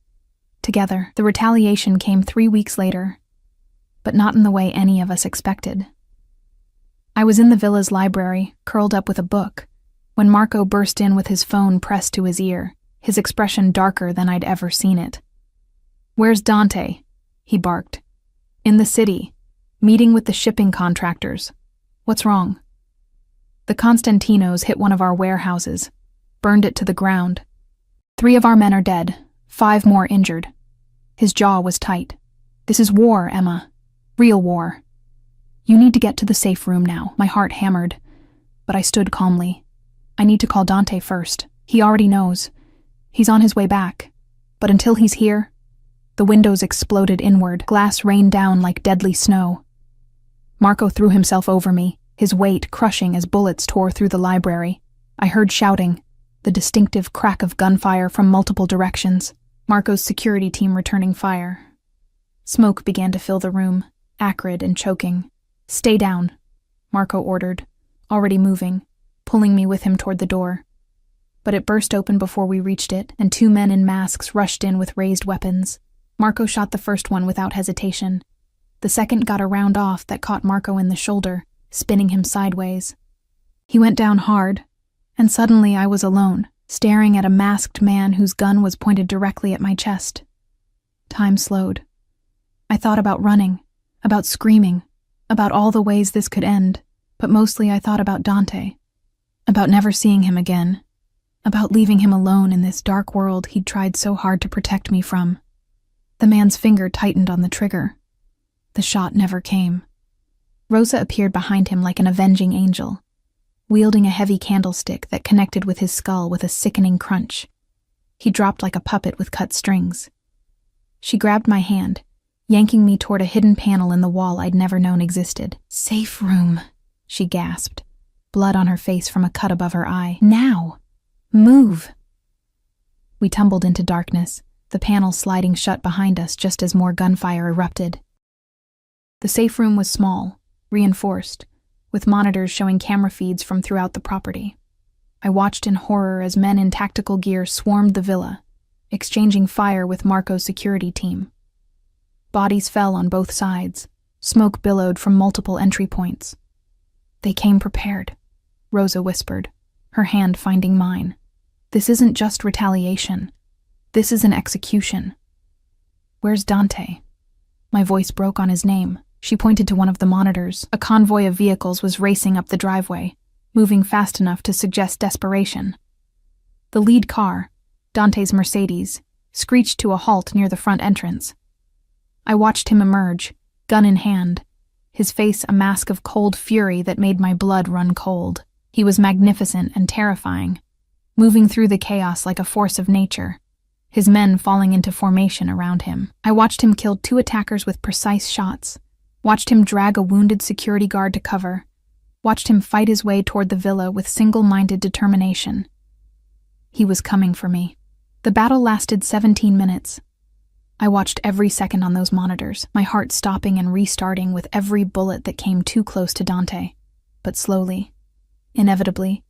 Together, the retaliation came 3 weeks later, but not in the way any of us expected. I was in the villa's library, curled up with a book, when Marco burst in with his phone pressed to his ear, his expression darker than I'd ever seen it. Where's Dante? He barked. In the city, meeting with the shipping contractors. What's wrong? The Constantinos hit one of our warehouses, burned it to the ground. 3 of our men are dead, 5 more injured. His jaw was tight. This is war, Emma. Real war. You need to get to the safe room now. My heart hammered, but I stood calmly. I need to call Dante first. He already knows. He's on his way back. But until he's here, the windows exploded inward. Glass rained down like deadly snow. Marco threw himself over me, his weight crushing as bullets tore through the library. I heard shouting. the distinctive crack of gunfire from multiple directions. Marco's security team returning fire. Smoke began to fill the room, acrid and choking. "Stay down," Marco ordered, already moving, pulling me with him toward the door. But it burst open before we reached it, and 2 men in masks rushed in with raised weapons. Marco shot the first one without hesitation. The second got a round off that caught Marco in the shoulder, spinning him sideways. He went down hard, and suddenly I was alone, staring at a masked man whose gun was pointed directly at my chest. Time slowed. I thought about running, about screaming, about all the ways this could end, but mostly I thought about Dante, about never seeing him again, about leaving him alone in this dark world he'd tried so hard to protect me from. The man's finger tightened on the trigger. The shot never came. Rosa appeared behind him like an avenging angel, wielding a heavy candlestick that connected with his skull with a sickening crunch. He dropped like a puppet with cut strings. She grabbed my hand, yanking me toward a hidden panel in the wall I'd never known existed. "Safe room," she gasped, blood on her face from a cut above her eye. "Now! Move!" We tumbled into darkness, the panel sliding shut behind us just as more gunfire erupted. The safe room was small, reinforced, with monitors showing camera feeds from throughout the property. I watched in horror as men in tactical gear swarmed the villa, exchanging fire with Marco's security team. Bodies fell on both sides. Smoke billowed from multiple entry points. "They came prepared," Rosa whispered, her hand finding mine. "This isn't just retaliation. This is an execution." "Where's Dante?" My voice broke on his name. She pointed to one of the monitors. A convoy of vehicles was racing up the driveway, moving fast enough to suggest desperation. The lead car, Dante's Mercedes, screeched to a halt near the front entrance. I watched him emerge, gun in hand, his face a mask of cold fury that made my blood run cold. He was magnificent and terrifying, moving through the chaos like a force of nature, his men falling into formation around him. I watched him kill 2 attackers with precise shots, watched him drag a wounded security guard to cover, watched him fight his way toward the villa with single-minded determination. He was coming for me. The battle lasted 17 minutes. I watched every second on those monitors, my heart stopping and restarting with every bullet that came too close to Dante. But slowly, inevitably,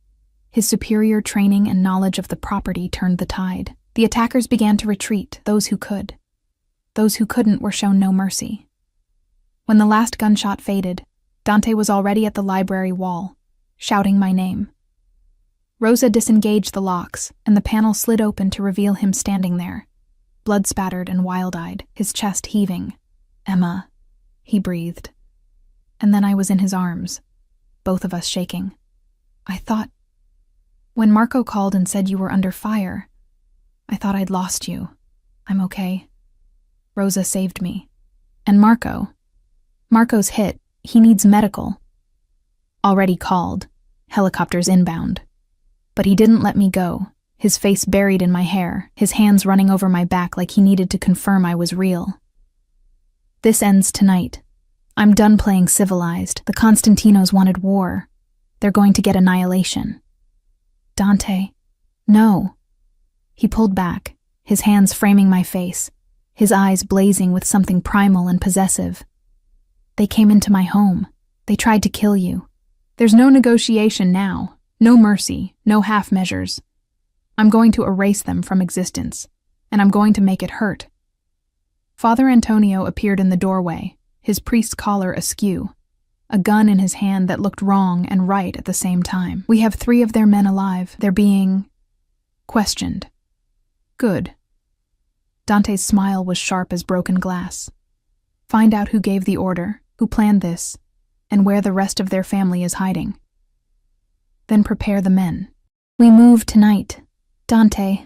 his superior training and knowledge of the property turned the tide. The attackers began to retreat, those who could. Those who couldn't were shown no mercy. When the last gunshot faded, Dante was already at the library wall, shouting my name. Rosa disengaged the locks, and the panel slid open to reveal him standing there, blood-spattered and wild-eyed, his chest heaving. "Emma," he breathed. And then I was in his arms, both of us shaking. I thought, when Marco called and said you were under fire, I thought I'd lost you. I'm okay. Rosa saved me. And Marco's hit. He needs medical. Already called. Helicopters inbound. But he didn't let me go, his face buried in my hair, his hands running over my back like he needed to confirm I was real. "This ends tonight. I'm done playing civilized. The Constantinos wanted war. They're going to get annihilation." "Dante, no." He pulled back, his hands framing my face, his eyes blazing with something primal and possessive. "They came into my home. They tried to kill you. There's no negotiation now, no mercy, no half measures. I'm going to erase them from existence, and I'm going to make it hurt." Father Antonio appeared in the doorway, his priest's collar askew, a gun in his hand that looked wrong and right at the same time. "We have 3 of their men alive. They're being questioned." "Good." Dante's smile was sharp as broken glass. "Find out who gave the order, who planned this, and where the rest of their family is hiding. Then prepare the men." "We move tonight. Dante,"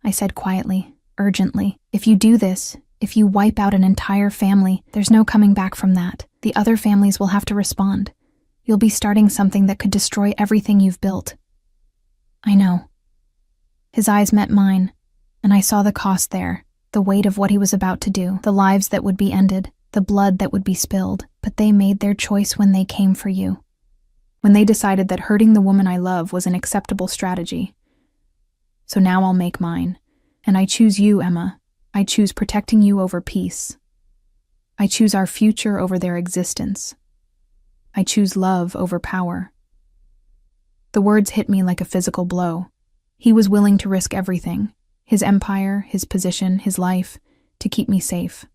I said quietly, urgently. "If you do this, if you wipe out an entire family, there's no coming back from that. The other families will have to respond. You'll be starting something that could destroy everything you've built." "I know." His eyes met mine, and I saw the cost there, the weight of what he was about to do, the lives that would be ended, the blood that would be spilled. But they made their choice when they came for you. When they decided that hurting the woman I love was an acceptable strategy. So now I'll make mine. And I choose you, Emma. I choose protecting you over peace. I choose our future over their existence. I choose love over power. The words hit me like a physical blow. He was willing to risk everything, his empire, his position, his life, to keep me safe.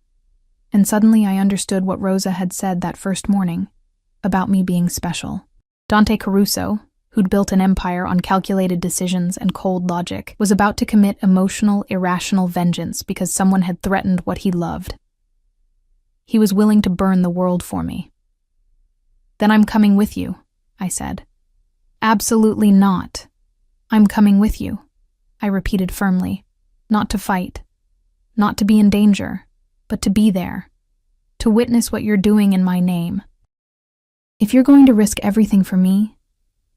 And suddenly I understood what Rosa had said that first morning, about me being special. Dante Caruso, who'd built an empire on calculated decisions and cold logic, was about to commit emotional, irrational vengeance because someone had threatened what he loved. He was willing to burn the world for me. Then I'm coming with you, I said. Absolutely not. I'm coming with you, I repeated firmly. Not to fight, not to be in danger, but to be there, to witness what you're doing in my name. If you're going to risk everything for me,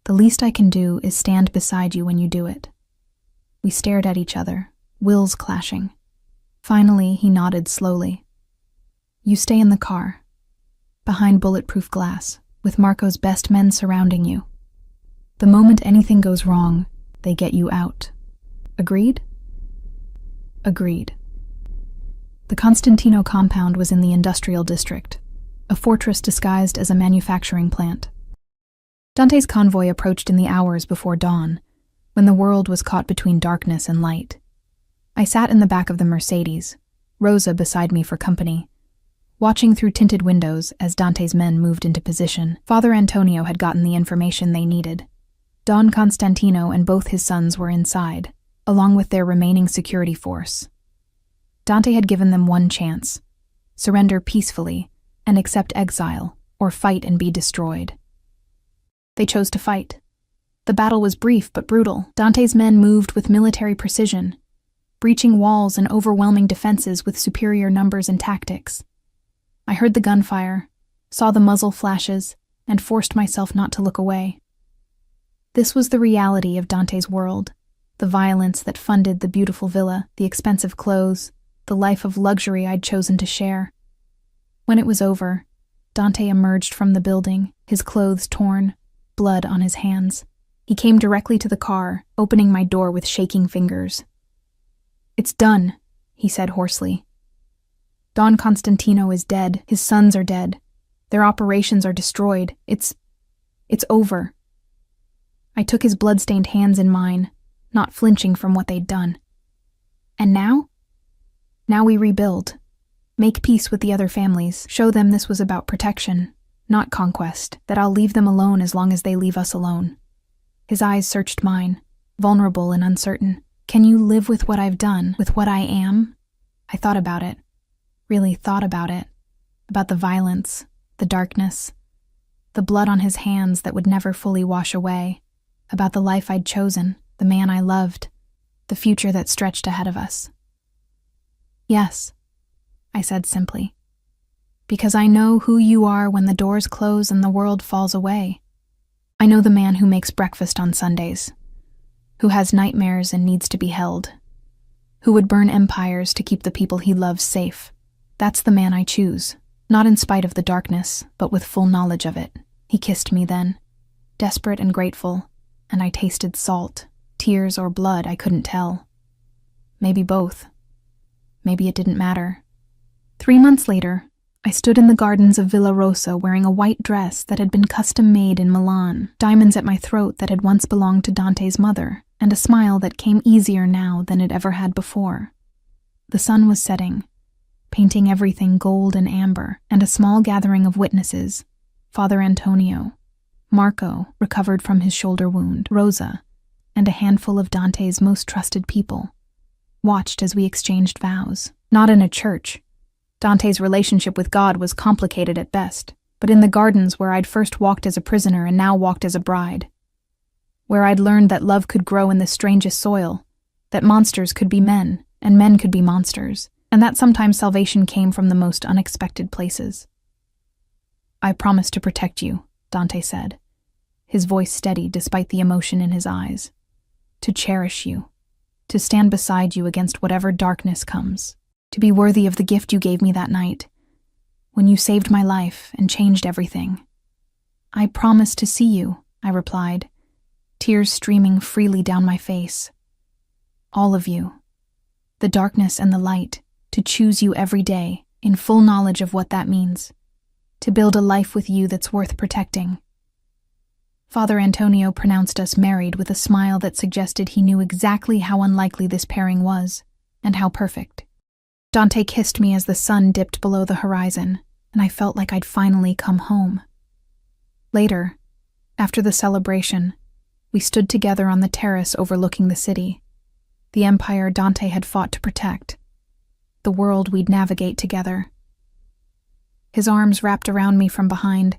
the least I can do is stand beside you when you do it. We stared at each other, wills clashing. Finally, he nodded slowly. You stay in the car, behind bulletproof glass, with Marco's best men surrounding you. The moment anything goes wrong, they get you out. Agreed? Agreed. The Constantino compound was in the industrial district, a fortress disguised as a manufacturing plant. Dante's convoy approached in the hours before dawn, when the world was caught between darkness and light. I sat in the back of the Mercedes, Rosa beside me for company, watching through tinted windows as Dante's men moved into position. Father Antonio had gotten the information they needed. Don Constantino and both his sons were inside, along with their remaining security force. Dante had given them one chance: surrender peacefully and accept exile, or fight and be destroyed. They chose to fight. The battle was brief but brutal. Dante's men moved with military precision, breaching walls and overwhelming defenses with superior numbers and tactics. I heard the gunfire, saw the muzzle flashes, and forced myself not to look away. This was the reality of Dante's world, the violence that funded the beautiful villa, the expensive clothes, the life of luxury I'd chosen to share. When it was over, Dante emerged from the building, his clothes torn, blood on his hands. He came directly to the car, opening my door with shaking fingers. It's done, he said hoarsely. Don Constantino is dead. His sons are dead. Their operations are destroyed. It's over. I took his blood-stained hands in mine, not flinching from what they'd done. And now? Now we rebuild. Make peace with the other families. Show them this was about protection, not conquest, that I'll leave them alone as long as they leave us alone. His eyes searched mine, vulnerable and uncertain. Can you live with what I've done, with what I am? I thought about it. Really thought about it. About the violence, the darkness, the blood on his hands that would never fully wash away. About the life I'd chosen, the man I loved, the future that stretched ahead of us. Yes, I said simply. Because I know who you are when the doors close and the world falls away. I know the man who makes breakfast on Sundays, who has nightmares and needs to be held, who would burn empires to keep the people he loves safe. That's the man I choose, not in spite of the darkness, but with full knowledge of it. He kissed me then, desperate and grateful, and I tasted salt, tears or blood, I couldn't tell. Maybe both. Maybe it didn't matter. 3 months later, I stood in the gardens of Villa Rosa wearing a white dress that had been custom-made in Milan, diamonds at my throat that had once belonged to Dante's mother, and a smile that came easier now than it ever had before. The sun was setting, painting everything gold and amber, and a small gathering of witnesses, Father Antonio, Marco, recovered from his shoulder wound, Rosa, and a handful of Dante's most trusted people, watched as we exchanged vows. Not in a church. Dante's relationship with God was complicated at best, but in the gardens where I'd first walked as a prisoner and now walked as a bride, where I'd learned that love could grow in the strangest soil, that monsters could be men, and men could be monsters, and that sometimes salvation came from the most unexpected places. I promise to protect you, Dante said, his voice steady despite the emotion in his eyes. To cherish you, to stand beside you against whatever darkness comes, to be worthy of the gift you gave me that night, when you saved my life and changed everything. I promise to see you, I replied, tears streaming freely down my face. all of you. The darkness and the light, to choose you every day, in full knowledge of what that means. To build a life with you that's worth protecting. Father Antonio pronounced us married with a smile that suggested he knew exactly how unlikely this pairing was, and how perfect. Dante kissed me as the sun dipped below the horizon, and I felt like I'd finally come home. Later, after the celebration, we stood together on the terrace overlooking the city, the empire Dante had fought to protect, the world we'd navigate together. His arms wrapped around me from behind,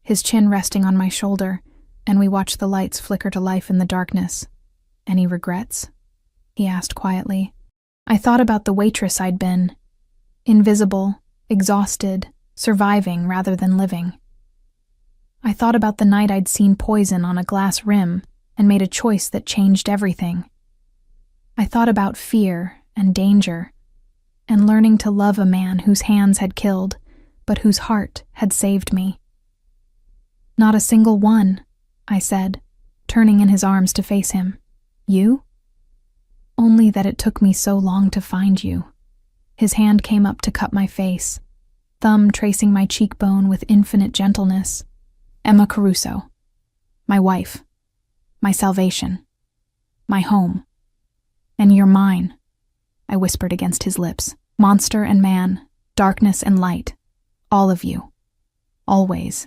his chin resting on my shoulder, and we watched the lights flicker to life in the darkness. "Any regrets?" he asked quietly. I thought about the waitress I'd been. Invisible, exhausted, surviving rather than living. I thought about the night I'd seen poison on a glass rim and made a choice that changed everything. I thought about fear and danger, and learning to love a man whose hands had killed, but whose heart had saved me. "Not a single one," I said, turning in his arms to face him. "You?" "Only that it took me so long to find you." His hand came up to cup my face, thumb tracing my cheekbone with infinite gentleness. "Emma Caruso. My wife. My salvation. My home. And you're mine," I whispered against his lips. "Monster and man, darkness and light. All of you. Always."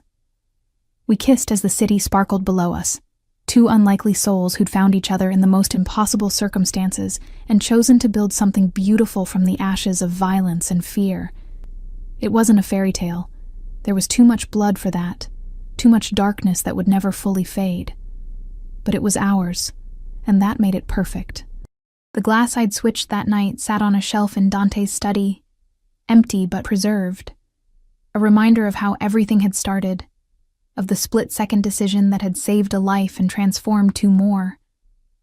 We kissed as the city sparkled below us, two unlikely souls who'd found each other in the most impossible circumstances and chosen to build something beautiful from the ashes of violence and fear. It wasn't a fairy tale. There was too much blood for that, too much darkness that would never fully fade. But it was ours, and that made it perfect. The glass I'd switched that night sat on a shelf in Dante's study, empty but preserved, a reminder of how everything had started, of the split-second decision that had saved a life and transformed two more.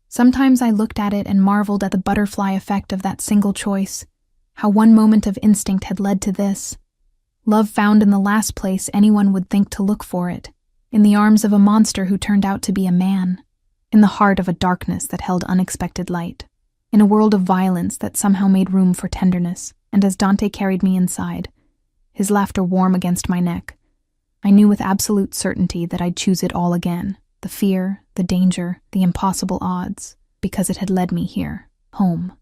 Sometimes I looked at it and marveled at the butterfly effect of that single choice, how one moment of instinct had led to this. Love found in the last place anyone would think to look for it, in the arms of a monster who turned out to be a man, in the heart of a darkness that held unexpected light, in a world of violence that somehow made room for tenderness. And as Dante carried me inside, his laughter warm against my neck, I knew with absolute certainty that I'd choose it all again, the fear, the danger, the impossible odds, because it had led me here, home.